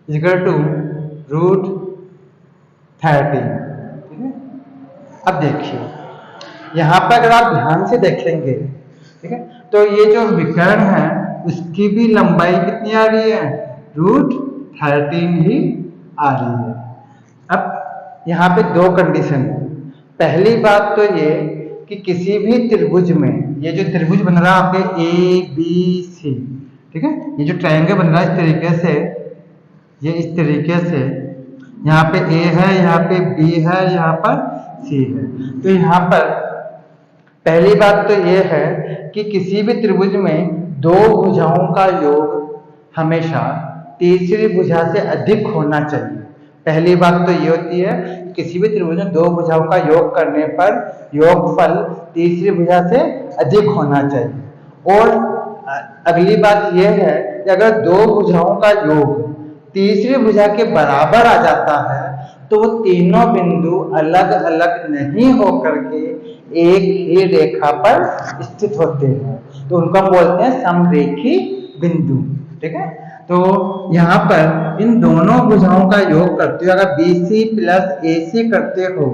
इक्वल टू √30। ठीक है, अब देखिए यहाँ पर अगर आप ध्यान से देखेंगे, ठीक है, तो ये जो विकर्ण है उसकी भी लंबाई कितनी आ रही है √13 ही आ रही है। अब यहाँ पे दो कंडीशन है। पहली बात तो ये कि किसी भी त्रिभुज में, ये जो त्रिभुज बन रहा है आपके ABC, ठीक है, ये जो ट्रायंगल बन रहा है इस तरीके से, ये इस तरीके से, यहाँ पे A है, यहाँ पे B है, यहाँ पर C है, तो यहाँ पर पहली बात तो ये है कि किसी भी त्रिभुज में दो भुजाओं का योग हमेशा तीसरी भुजा से अधिक होना चाहिए। पहली बात तो ये होती है, किसी भी त्रिभुज में दो भुजाओं का योग करने पर योगफल तीसरी भुजा से अधिक होना चाहिए। और अगली बात यह है कि अगर दो भुजाओं का योग तीसरी भुजा के बराबर आ जाता है तो वो तीनों बिंदु अलग अलग नहीं होकर के एक ही रेखा पर स्थित होते हैं, तो उनको हम बोलते हैं समरेखी बिंदु। ठीक है, तो यहाँ पर इन दोनों भुजाओं का योग करते हो, अगर BC प्लस AC करते हो,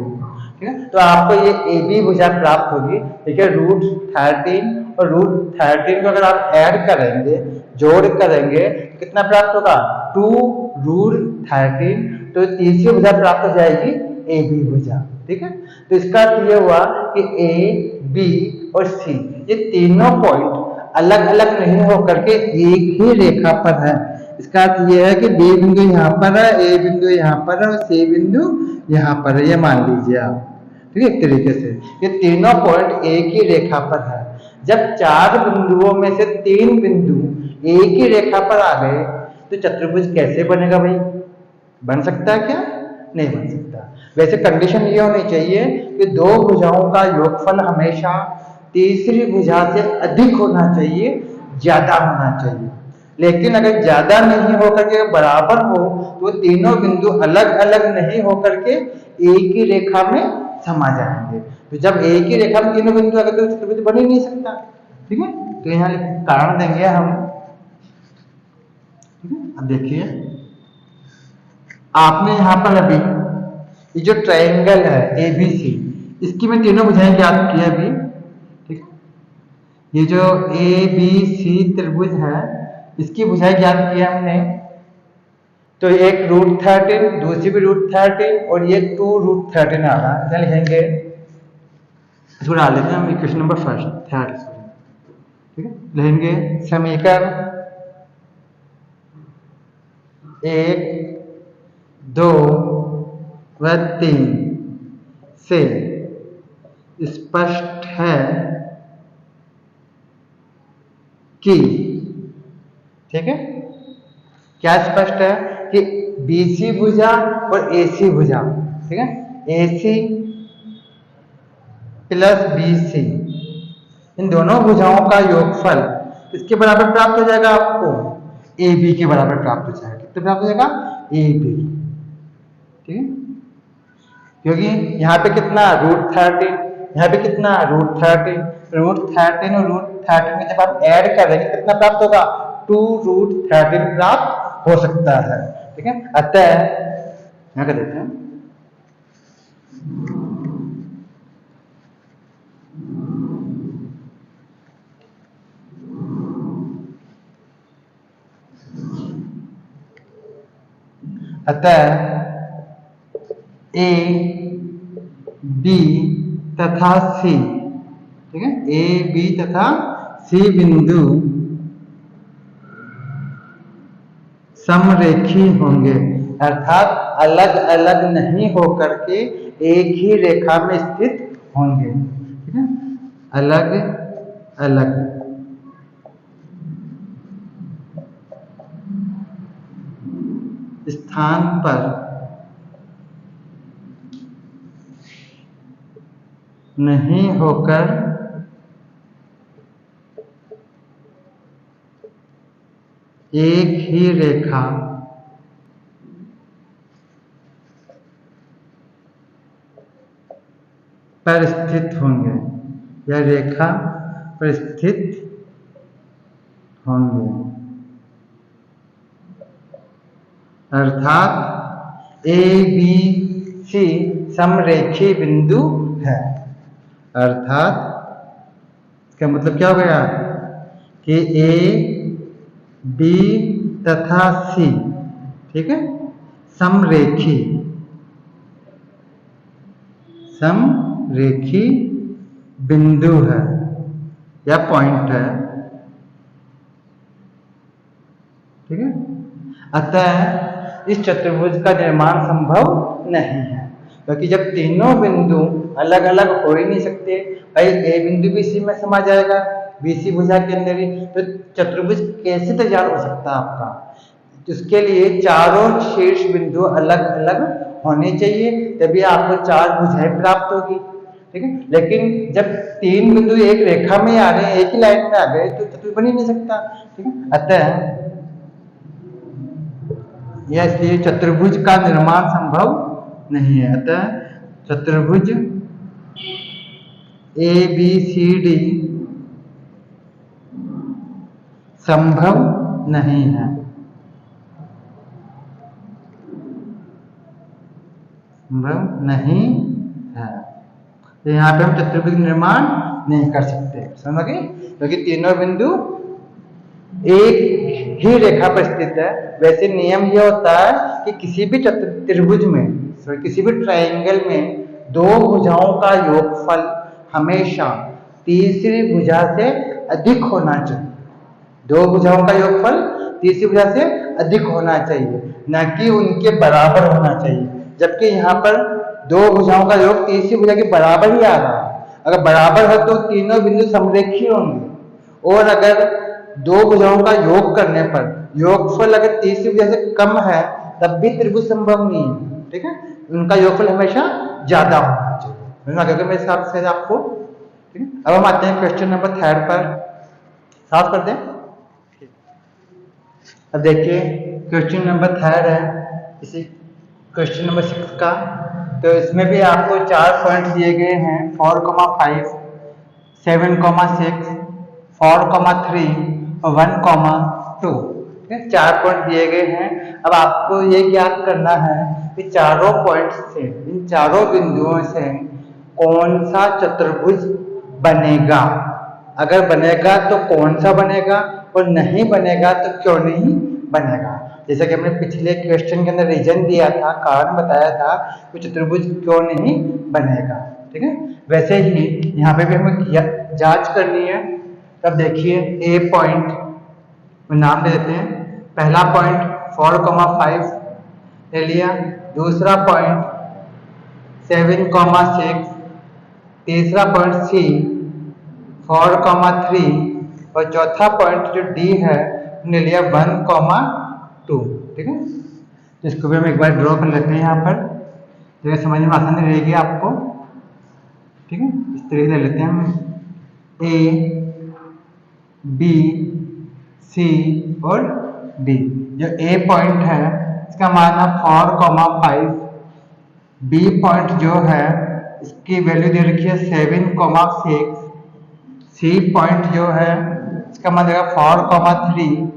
ठीक है, तो आपको ये AB भुजा प्राप्त होगी। ठीक है, √13 और √13 को अगर आप ऐड करेंगे, जोड़ करेंगे, तो कितना प्राप्त होगा? 2√13। तो तीसरी भुजा प्राप्त हो जाएगी AB भुजा। ठीक है, तो इसका अर्थ ये हुआ कि A, B और C ये तीनों पॉइंट अलग अलग नहीं होकर के एक ही रेखा पर है। इसका अर्थ यह है कि B बिंदु यहाँ पर है, A बिंदु यहाँ पर है और C बिंदु यहाँ पर है, ये मान लीजिए आप। ठीक है, एक तरीके से ये तीनों पॉइंट एक ही रेखा पर है। जब चार बिंदुओं में से तीन बिंदु एक ही रेखा पर आ गए तो चतुर्भुज कैसे बनेगा भाई? बन सकता है क्या? नहीं बन सकता। वैसे कंडीशन ये होनी चाहिए कि दो भुजाओं का योगफल हमेशा तीसरी भुजा से अधिक होना चाहिए, ज्यादा होना चाहिए। लेकिन अगर ज्यादा नहीं होकर के बराबर हो तो तीनों बिंदु अलग अलग नहीं होकर के एक ही रेखा में समा जाएंगे। तो जब एक ही रेखा में तीनों बिंदु अगर तो चतुर्भुज बन ही नहीं सकता। ठीक है, तो यहाँ कारण देंगे हम। ठीक है, अब देखिए आपने यहाँ पर अभी ये जो ट्रायंगल है ABC, इसकी मैं तीनों भुजाएं ज्ञात की अभी। ठीक, ये जो ABC त्रिभुज है इसकी भुजाएं ज्ञात किया हमने। तो एक √13, दूसरी भी √13 और ये 2√13 आ रहा है। क्या लिखेंगे? इसको डाल लेते हैं हम इक्वेशन नंबर थर्ड। ठीक है, लिखेंगे समीकरण 1, 2 व 3 से स्पष्ट है कि, ठीक है, क्या स्पष्ट है कि BC भुजा और AC भुजा, ठीक है, AC प्लस BC इन दोनों भुजाओं का योगफल इसके बराबर प्राप्त हो जाएगा आपको, AB के बराबर प्राप्त हो जाएगा। कितना प्राप्त हो जाएगा? AB। ठीक है, क्योंकि यहाँ पे कितना √13, यहाँ पे कितना √13 और √13 में जब आप ऐड करेंगे कितना प्राप्त होगा? 2√13 प्राप्त हो सकता है। ठीक है, अतः यहाँ कर देते हैं अतः A, B तथा C, ठीक है, A, B तथा C बिंदु समरेखी होंगे, अर्थात अलग अलग नहीं होकर के एक ही रेखा में स्थित होंगे। ठीक है, अलग अलग स्थान पर नहीं होकर एक ही रेखा पर स्थित होंगे या रेखा पर स्थित होंगे, अर्थात ABC समरेखी बिंदु है। अर्थात इसका मतलब क्या हो गया कि A, B तथा C, ठीक है, समरेखी बिंदु है या पॉइंट है। ठीक है, अतः इस चतुर्भुज का निर्माण संभव नहीं है। क्योंकि जब तीनों बिंदु अलग अलग हो ही नहीं सकते, भाई ए बिंदु भी सी में समा जाएगा बीसी भुजा के अंदर ही, तो चतुर्भुज कैसे तैयार हो सकता है आपका। उसके लिए चारों शीर्ष बिंदु अलग अलग होने चाहिए, तभी आपको चार भुजाएं प्राप्त होगी, ठीक है। लेकिन जब तीन बिंदु एक रेखा में आ रहे हैं, एक ही लाइन में आ गए, तो चतुर्भुज बन ही नहीं सकता, ठीक है। अतः यह इसलिए चतुर्भुज का निर्माण संभव नहीं है। अतः चतुर्भुज ए बी सी डी संभव नहीं है, संभव नहीं है। तो यहाँ पे हम चतुर्भुज निर्माण नहीं कर सकते, समझ गए, क्योंकि तीनों बिंदु एक ही रेखा पर स्थित है। वैसे नियम यह होता है कि किसी भी त्रिभुज में, किसी भी ट्रायंगल में दो भुजाओं का योगफल हमेशा तीसरी भुजा से अधिक होना चाहिए। दो भुजाओं का योगफल तीसरी भुजा से अधिक होना चाहिए, न कि उनके बराबर होना चाहिए। जबकि यहाँ पर दो भुजाओं का योग तीसरी भुजा के बराबर ही आ रहा है। अगर बराबर है तो तीनों बिंदु समरेखी होंगे, और अगर दो भुजाओं का योग करने पर योगफल अगर तीसरी भुजा से कम है तब भी त्रिभुज संभव नहीं है, ठीक है। उनका योगफल हमेशा ज्यादा होना चाहिए, मेरे हिसाब से आपको, ठीक है। अब हम आते हैं क्वेश्चन नंबर 3 पर, साफ कर दें। अब देखिए क्वेश्चन नंबर 3 है इसी क्वेश्चन नंबर 6 का। तो इसमें भी आपको 4 पॉइंट दिए गए हैं, 4,5, 7,6, 4,3 और 1,2, ठीक है। 4 पॉइंट दिए गए हैं। अब आपको ये ज्ञात करना है कि चारों पॉइंट से, इन चारों बिंदुओं से कौन सा चतुर्भुज बनेगा। अगर बनेगा तो कौन सा बनेगा, और नहीं बनेगा तो क्यों नहीं बनेगा। जैसे कि हमने पिछले क्वेश्चन के अंदर रीजन दिया था, कारण बताया था कि चतुर्भुज क्यों नहीं बनेगा, ठीक है। वैसे ही यहाँ पे भी हमें जांच करनी है। तब देखिए ए पॉइंट नाम दे देते हैं। पहला पॉइंट 4,5 ले लिया, दूसरा पॉइंट 7,6, तीसरा पॉइंट सी 4,3 और चौथा पॉइंट जो डी है हमने लिया 1,2, ठीक है। तो इसको भी हम एक बार ड्रॉ कर लेते हैं यहाँ पर, तो समझ में आसानी रहेगी आपको, ठीक है। इस तरीके से ले लेते हैं हम ए बी सी और डी। जो ए पॉइंट है इसका मान है 4,5, बी पॉइंट जो है इसकी वैल्यू दे रखी है 7,6, सी पॉइंट जो है इसका मान देगा 4,3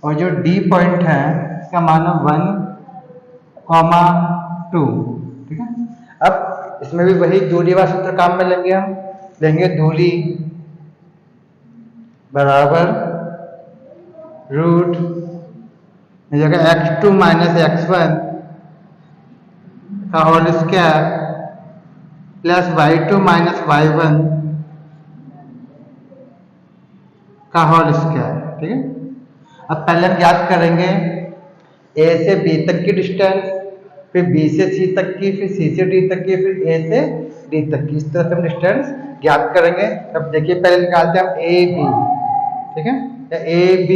और जो डी पॉइंट है इसका मान है 1,2, ठीक है। अब इसमें भी वही दूरी वाला सूत्र काम में लेंगे, हम लेंगे दूरी बराबर रूट जगह x2 माइनस x1 का whole square plus y2 minus y1 का होल स्क्वायर, ठीक है। अब पहले हम याद करेंगे a से b तक की डिस्टेंस, फिर b से c तक की, फिर c से d तक की, फिर a से d तक की। इस तरह से हम डिस्टेंस ज्ञात करेंगे। अब देखिए पहले निकालते हैं हम a b, ठीक है। a b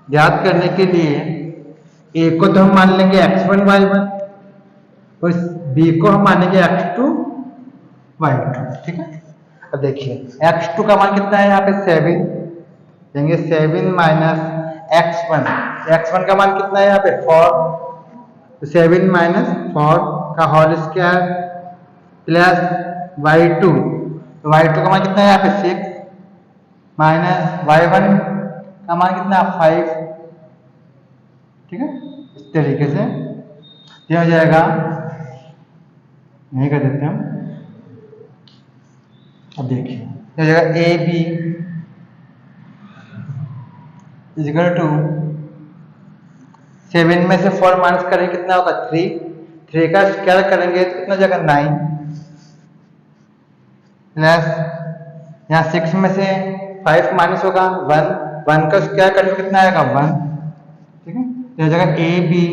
ज्ञात करने के लिए a को तो हम मान लेंगे x1 y1 और b को हम मानेंगे x2 y2, ठीक है। अब देखिए x2 का मान कितना है यहाँ पे 7 देंगे, 7 माइनस x1 का मान कितना है यहाँ पे 4, तो 7 माइनस 4 का होल स्क्वायर प्लस y2, तो y2 का मान कितना है यहाँ पे 6 माइनस y1 का मान कितना 5, ठीक है। इस तरीके से ये हो जाएगा, यही कर देते हैं हम। अब देखिए हो जाएगा ए बी इक्वल टू 7 में से 4 माइनस करेंगे कितना होगा 3 का स्क्वायर करेंगे तो कितना हो जाएगा 9 प्लस यहाँ 6 में से 5 माइनस होगा 1 का स्क्वायर करने में कितना आएगा 1, ठीक है। तो हो जाएगा ए बी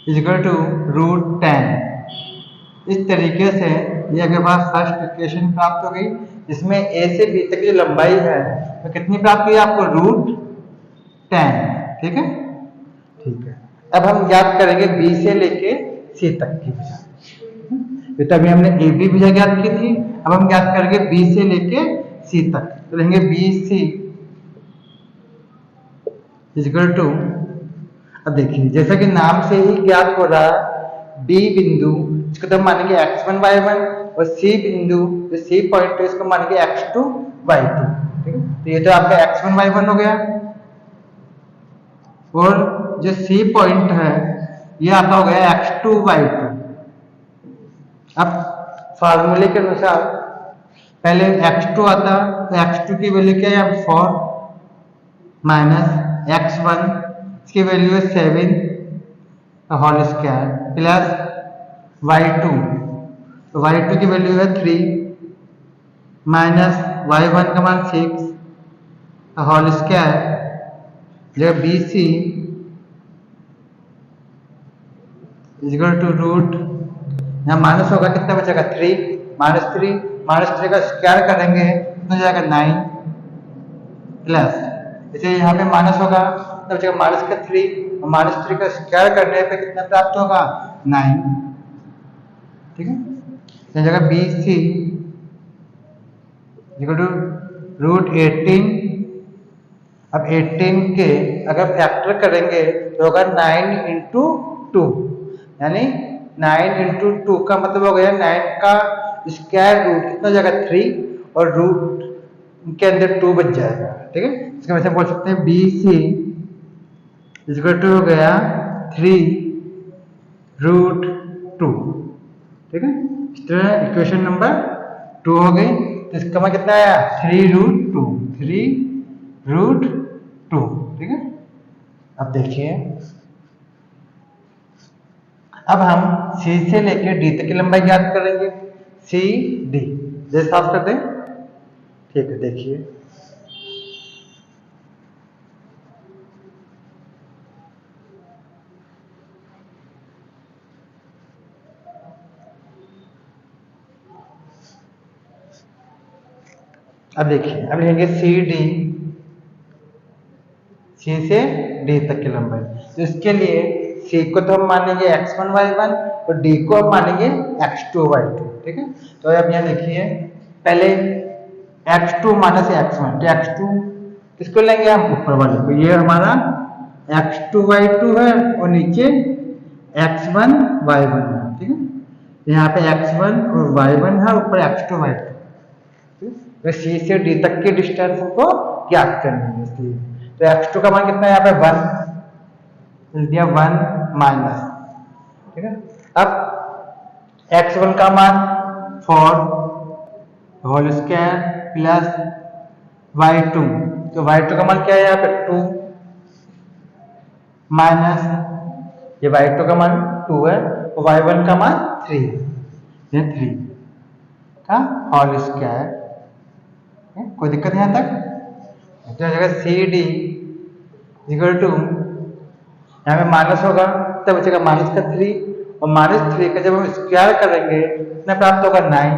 इक्वल टू √10। इस तरीके से ये आपके पास फर्स्ट इक्वेशन प्राप्त हो गई, जिसमें ए से बी तक की जो लंबाई है तो कितनी प्राप्त हुई आपको? √10। ठीक है, ठीक है। अब हम ज्ञात करेंगे बी से लेके सी तक की भुजा। तो अभी हमने ए बी भुजा ज्ञात की थी, अब हम ज्ञात करेंगे बी से लेके सी तक। तो लेंगे बी सी इक्वल टू, अब देखिए जैसा कि नाम से ही ज्ञात हो रहा है, बी बिंदु इसको तो मानेंगे x1 y1, और सी बिंदु जो सी पॉइंट है इसको मानेंगे x2 y2। ठीक है, तो ये तो आपका x1 y1 हो गया, और जो सी पॉइंट है ये आपका हो गया x2 y2। अब फार्मूले के अनुसार पहले x2 आता, तो x2 की वैल्यू क्या है? 4 माइनस x1, इसकी वैल्यू है 7 होल स्क्वायर, प्लस y2, तो y2 की वैल्यू है 3 माइनस y1 का मान 6 होल स्क्वायर, जब B C equal to root, यहाँ माइनस होगा, कितना बचेगा? 3 माइनस 3 का स्क्वायर करेंगे तो हो जाएगा 9, प्लस जैसे यहाँ पे माइनस होगा तो बचेगा माइनस का 3, और माइनस 3 का स्क्वायर करने पे कितना प्राप्त होगा? 9। ठीक है, तो जगह बी सी इक्वल टू √18। अब 18 के अगर फैक्टर करेंगे तो होगा 9 इंटू 2, यानी 9 इंटू 2 का मतलब हो गया 9 का स्क्वायर रूट कितना हो जाएगा? 3, और रूट के अंदर 2 बच जाएगा। ठीक है, इसका वैसे बोल सकते हैं बी सी इक्वल टू हो गया 3√2। ठीक है, इस तरह इक्वेशन नंबर 2 हो गई। तो इसका मतलब कितना आया? 3√2, 3√2। ठीक है, अब देखिए, अब हम सी से लेकर डी तक की लंबाई ज्ञात करेंगे। सी डी जैसे साफ कर दें। ठीक है, देखिए अब देखिए, अब लिखेंगे सी डी, सी से डी तक की लंबाई। तो इसके लिए सी को तो हम मानेंगे x1 y1, और डी को हम मानेंगे x2 y2। ठीक है, तो अब यहाँ देखिए, पहले x2 माइनस x1, तो x2 किसको लेंगे हम? ऊपर वाले को। ये हमारा x2 y2 है, और नीचे x1 y1 है। ठीक है, यहाँ पे x1 और y1 है, ऊपर x2 y2। तो सी से डी तक की डिस्टेंस हमको ज्ञात करनी है, इसलिए तो x2 का मान कितना है? यहाँ पे 1 दिया, 1 माइनस। ठीक है, अब x1 का मान 4 होल स्क्वायर, प्लस y2, तो y2 का मान क्या है? यहाँ पे 2 माइनस, ये y2 का मान 2 है, और y1 का मान 3 है, ये 3 का होल स्क्वायर। कोई दिक्कत यहाँ तक? तो जगह सी डी इक्वल टू, यहाँ पे माइनस होगा तब बचेगा माइनस का 3, और माइनस 3 का जब हम स्क्वायर करेंगे कितना प्राप्त होगा? 9,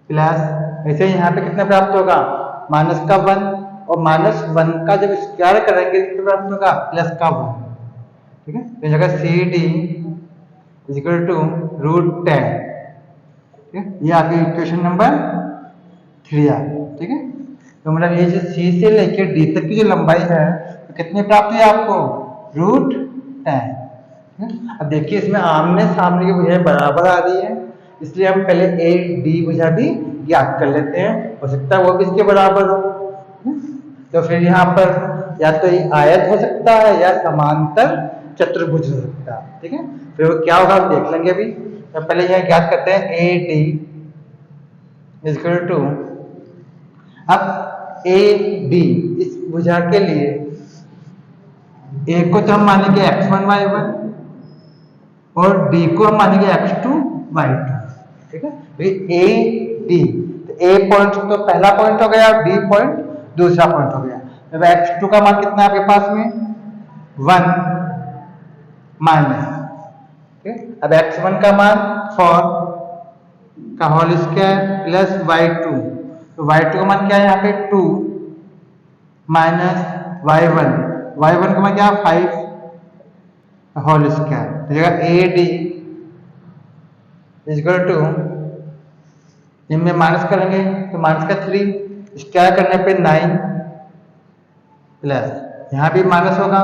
प्लस ऐसे यहाँ पे कितना प्राप्त होगा? माइनस का 1, और माइनस 1 का जब स्क्वायर करेंगे कितना प्राप्त होगा? प्लस का 1। ठीक है, तो जगह सी डी इक्वल टू √10। ठीक है, ये आपकी इक्वेशन नंबर 3 आ गई। ठीक है, तो मतलब ये जो सी से लेकर डी तक की जो लंबाई है तो कितनी प्राप्त हुई आपको? √10। अब देखिए, इसमें आमने सामने की भुजाएं बराबर आ रही है, इसलिए हम पहले ए डी भुजा भी ज्ञात कर लेते हैं, हो सकता है वो भी इसके बराबर हो। तो फिर यहाँ पर या तो ये आयत हो सकता है या समांतर चतुर्भुज हो सकता है। ठीक है, फिर वो क्या होगा हम देख लेंगे अभी। तो पहले यहाँ ज्ञात करते हैं ए डी इक्वल टू, अब ए डी इस भुजा के लिए ए को तो हम मानेंगे x1 y1, और डी को हम मानेंगे x2 y2। ठीक है, तो ए डी, तो ए पॉइंट तो पहला पॉइंट हो गया, और डी पॉइंट दूसरा पॉइंट हो गया। अब x2 का मान कितना है आपके पास में? 1 माइनस, ठीक है। अब x1 का मान 4 का होल स्क्वायर प्लस y2, तो y2 का मान क्या है यहाँ पे 2 माइनस y1 का मान क्या 5 का होल स्क्वायर, तो जगह AD इक्वल टू, इनमें माइनस करेंगे तो माइनस का 3 स्क्वायर करने पे 9 प्लस यहाँ भी माइनस होगा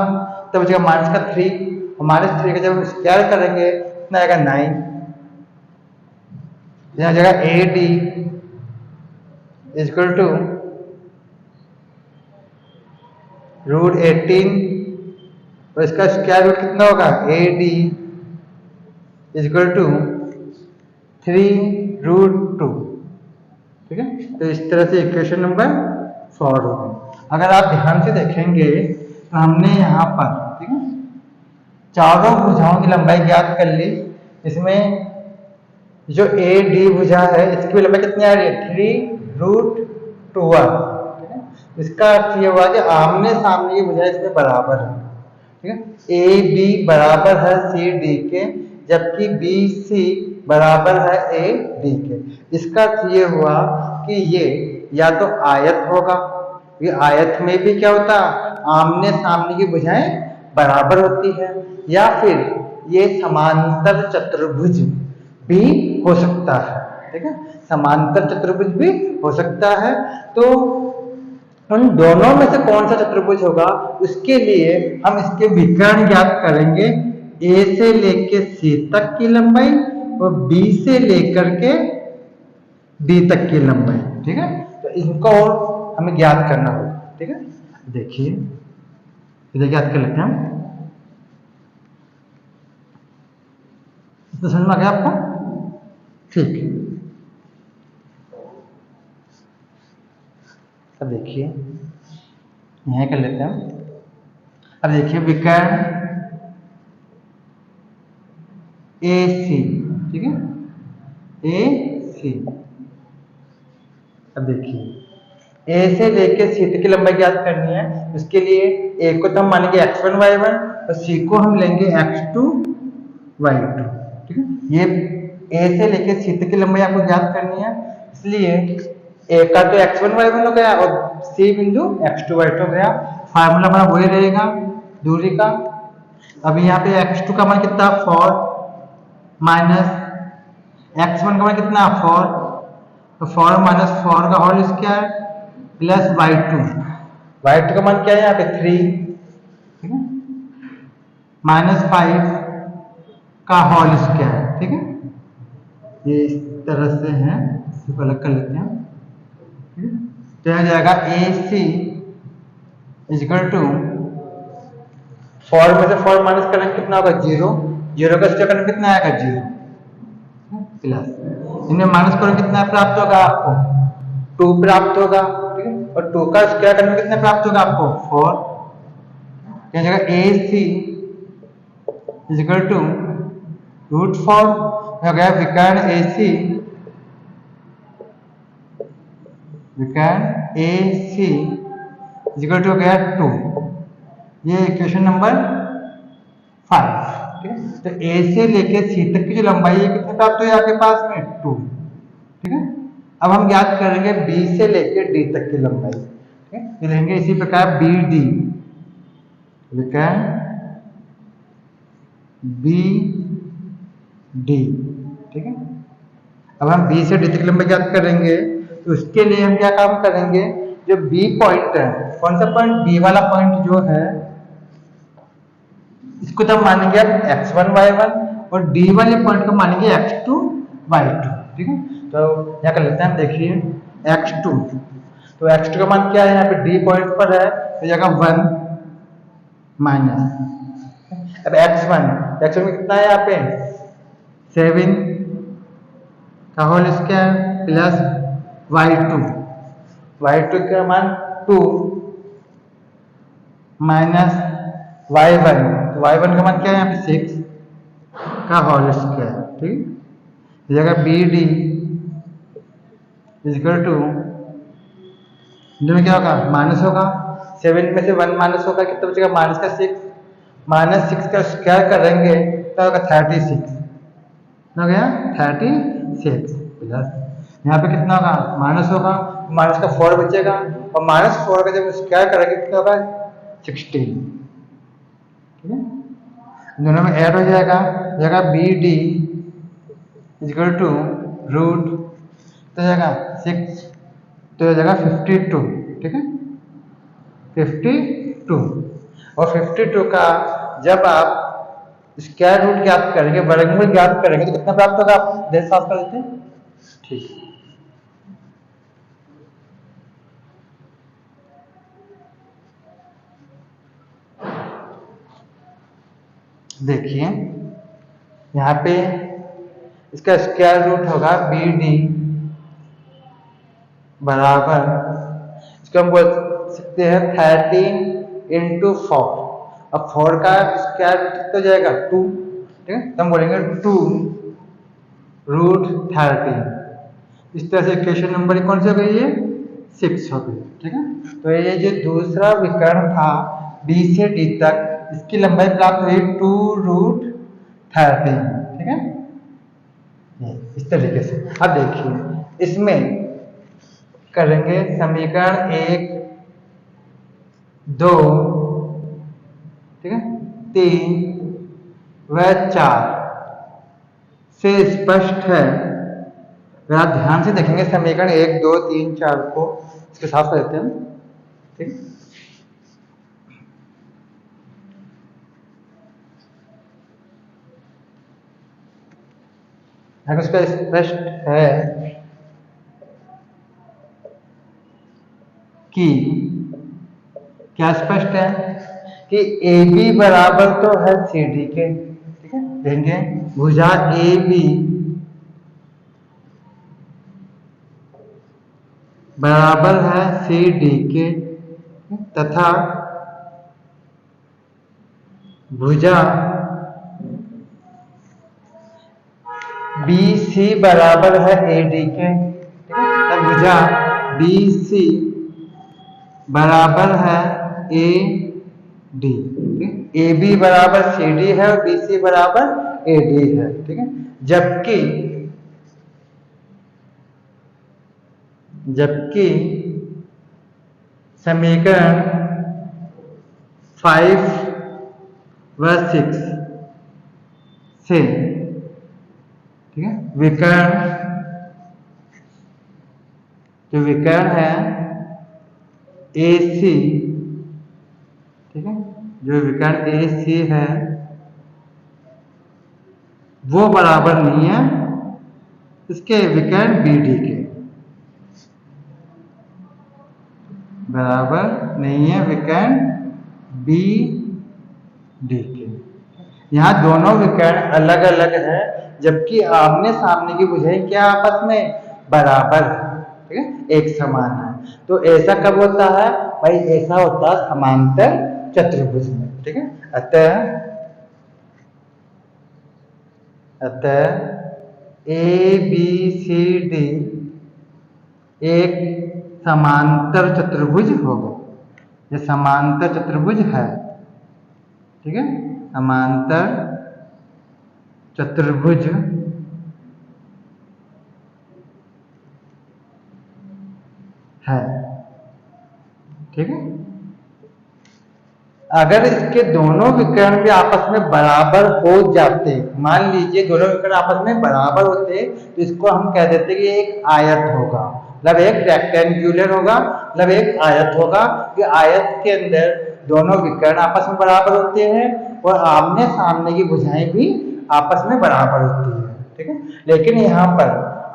तब जगह माइनस का 3 और माइनस 3 का जब हम स्क्वायर करेंगे इतना आएगा 9, यहाँ जगह AD इक्वल टू रूट 18 और इसका स्क्वायर रूट कितना होगा AD इक्वल टू 3 रूट 2, ठीक है। तो इस तरह से इक्वेशन नंबर 4 होगी। अगर आप ध्यान से देखेंगे तो हमने यहाँ पर, ठीक है, चारों भुजाओं की लंबाई ज्ञात कर ली। इसमें जो AD भुजा है इसकी भी लंबाई कितनी आ रही है 3 रूट 2 आ रही है। इसका अर्थ ये हुआ कि आमने सामने की भुजा इसमें बराबर है, ठीक है। AB बराबर है CD के, जबकि BC बराबर है AD के। इसका अर्थ ये हुआ कि ये या तो आयत होगा, ये आयत में भी क्या होता है आमने सामने की भुजाएं बराबर होती है, या फिर ये समांतर चतुर्भुज भी हो सकता है, ठीक है। समांतर चतुर्भुज भी हो सकता है। तो उन दोनों में से कौन सा चतुर्भुज होगा उसके लिए हम इसके विकर्ण ज्ञात करेंगे। A से लेकर C तक की लंबाई और B से लेकर के D तक की लंबाई, ठीक है। तो इनको हमें ज्ञात करना होगा, ठीक है। देखिए इधर ज्ञात कर लेते हैं हम, तो समझ में आ गया आपको, ठीक है। अब देखिए यह कर लेते हैं। अब देखिए विकर्ण AC, ठीक है, AC। अब देखिए A से लेके C तक की लंबाई ज्ञात करनी है। उसके लिए A को तो हम मानेंगे x1 y1 और C को हम लेंगे x2 y2, ठीक है। ये A से लेके C तक की लंबाई आपको ज्ञात करनी है, इसलिए A का तो x1 y1 हो गया और C बिंदु x2 y2 हो गया। फार्मूला हमारा वही रहेगा दूरी का। अभी यहाँ पे x2 का मान कितना 4 माइनस x1 का मान कितना 4, तो 4 माइनस 4 का होल स्क्वायर प्लस y2 का मान क्या है यहाँ पे 3, ठीक है, माइनस 5 का होल स्क्वायर, ठीक है। ये इस तरह से है, इसको अलग कर लेते हैं, ठीक है। तो यहाँ जाएगा AC इक्वल टू 4 में से 4 माइनस करेंगे कितना होगा 0, 0 का स्क्वायर करेंगे कितना आएगा 0 प्लस इन्हें माइनस करेंगे कितना प्राप्त होगा आपको 2 प्राप्त होगा, ठीक है। और 2 का स्क्वायर करने में कितना प्राप्त होगा आपको 4। क्या जगह AC इक्वल टू रूट 4 हो गया विकर्ण AC इक्वल टू हो गया 2। ये इक्वेशन नंबर 5, ठीक है। तो A से लेके C तक की जो लंबाई है कितनी प्राप्त हुई आपके पास में 2, ठीक है। अब हम ज्ञात करेंगे B से लेके D तक की लंबाई, ठीक है। ये लेंगे इसी प्रकार BD विकर्ण BD, ठीक है। अब हम B से D तक की लंबाई ज्ञात करेंगे, तो उसके लिए हम क्या काम करेंगे, जो B पॉइंट है, कौन सा पॉइंट B वाला पॉइंट जो है इसको तो हम मानेंगे अब x1 y1 और D वाले पॉइंट को मानेंगे x2 y2, ठीक है। तो यहाँ कर लेते हैं हम, देखिए x2, तो x2 का मान क्या है यहाँ पे D पॉइंट पर है, तो जगह 1 माइनस, अब x1 में कितना है यहाँ पे 7 का होल स्क्वायर प्लस y2 का मान 2 माइनस y1, तो y1 का मान क्या है यहाँ पे 6 का होल स्क्वायर, ठीक। जगह BD इक्वल टू में क्या होगा माइनस होगा, 7 में से 1 माइनस होगा कितना बचेगा माइनस का 6 -6 का स्क्वायर करेंगे तो होगा 36 हो गया 36 प्लस यहाँ पे कितना होगा माइनस होगा, माइनस का 4 बचेगा और -4 का जब स्क्वायर करेंगे कितना होगा 16, ठीक है, दोनों में ऐड हो जाएगा B D equal to root तो जाएगा 6 तो हो जाएगा 52, ठीक है 52 और 52 का जब आप स्क्वायर रूट ज्ञात करेंगे वर्गमूल ज्ञात करेंगे तो कितना प्राप्त होगा, आप देख साफ कर देते हैं, ठीक है। देखिए यहाँ पे इसका स्क्वायर रूट होगा बी डी बराबर, इसको हम बोल सकते हैं 13 इंटू 4, अब 4 का स्क्वायर रूट कितना जाएगा 2, ठीक है, तो हम बोलेंगे 2 रूट 13, इस तरह से इक्वेशन नंबर कौन सी हो गई है 6 हो गई, ठीक है। तो ये जो दूसरा विकर्ण था बी से डी तक इसकी लंबाई प्राप्त हुई 2 रूट 13, ठीक है, इस तरीके से। अब देखिए इसमें करेंगे समीकरण 1 2 ठीक है 3 व 4 से स्पष्ट है, अगर आप ध्यान से देखेंगे समीकरण 1 2 3 4 को इसके साथ करते हैं, ठीक, अगर उसका स्पष्ट है कि क्या स्पष्ट है कि ए बी बराबर तो है सी डी के, ठीक है, देंगे भुजा ए बी बराबर है सी डी के तथा भुजा बी सी बराबर है ए डी के, तब भुजा बी सी बराबर है ए डी, ए बी बराबर सी डी है और बी सी बराबर ए डी है, ठीक है, जबकि समीकरण 5 व 6 से, ठीक है, जो विकर्ण है ए सी, ठीक है, जो विकर्ण ए सी है वो बराबर नहीं है इसके विकर्ण बी डी के, बराबर नहीं है विकर्ण बी डी के। यहाँ दोनों विकर्ण अलग अलग है जबकि आमने सामने की भुजाएं क्या आपस में बराबर है, ठीक है, एक समान है। तो ऐसा कब होता है भाई, ऐसा होता है समांतर चतुर्भुज में, ठीक है। अतः ए बी सी डी एक समांतर चतुर्भुज होगा, ये समांतर चतुर्भुज है, ठीक है, समांतर चतुर्भुज है, ठीक है। अगर इसके दोनों विकर्ण भी आपस में बराबर हो जाते, मान लीजिए दोनों विकर्ण आपस में बराबर होते तो इसको हम कह देते कि एक आयत होगा, मतलब एक रेक्टेंगुलर होगा, मतलब एक आयत होगा कि आयत के अंदर दोनों विकर्ण आपस में बराबर होते हैं और आमने सामने की भुजाएं भी आपस में बराबर होती है, ठीक है। लेकिन यहाँ पर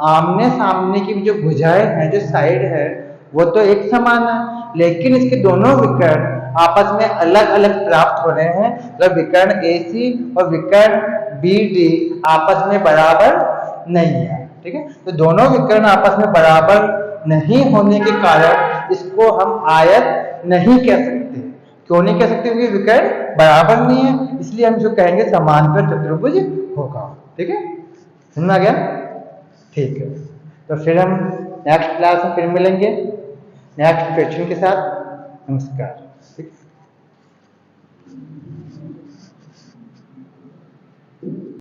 आमने सामने की जो भुजाएं हैं, जो साइड है वो तो एक समान है, लेकिन इसके दोनों विकर्ण आपस में अलग अलग प्राप्त हो रहे हैं, मतलब विकर्ण ए सी और विकर्ण बी डी आपस में बराबर नहीं है, ठीक है। तो दोनों विकर्ण आपस में बराबर नहीं होने के कारण इसको हम आयत नहीं कह सकते। क्यों नहीं कह सकते, क्योंकि विकर्ण बराबर नहीं है, इसलिए हम इसको कहेंगे समांतर चतुर्भुज होगा, ठीक है, समझ आ गया, ठीक है। तो फिर हम नेक्स्ट क्लास में फिर मिलेंगे नेक्स्ट क्वेश्चन के साथ। नमस्कार।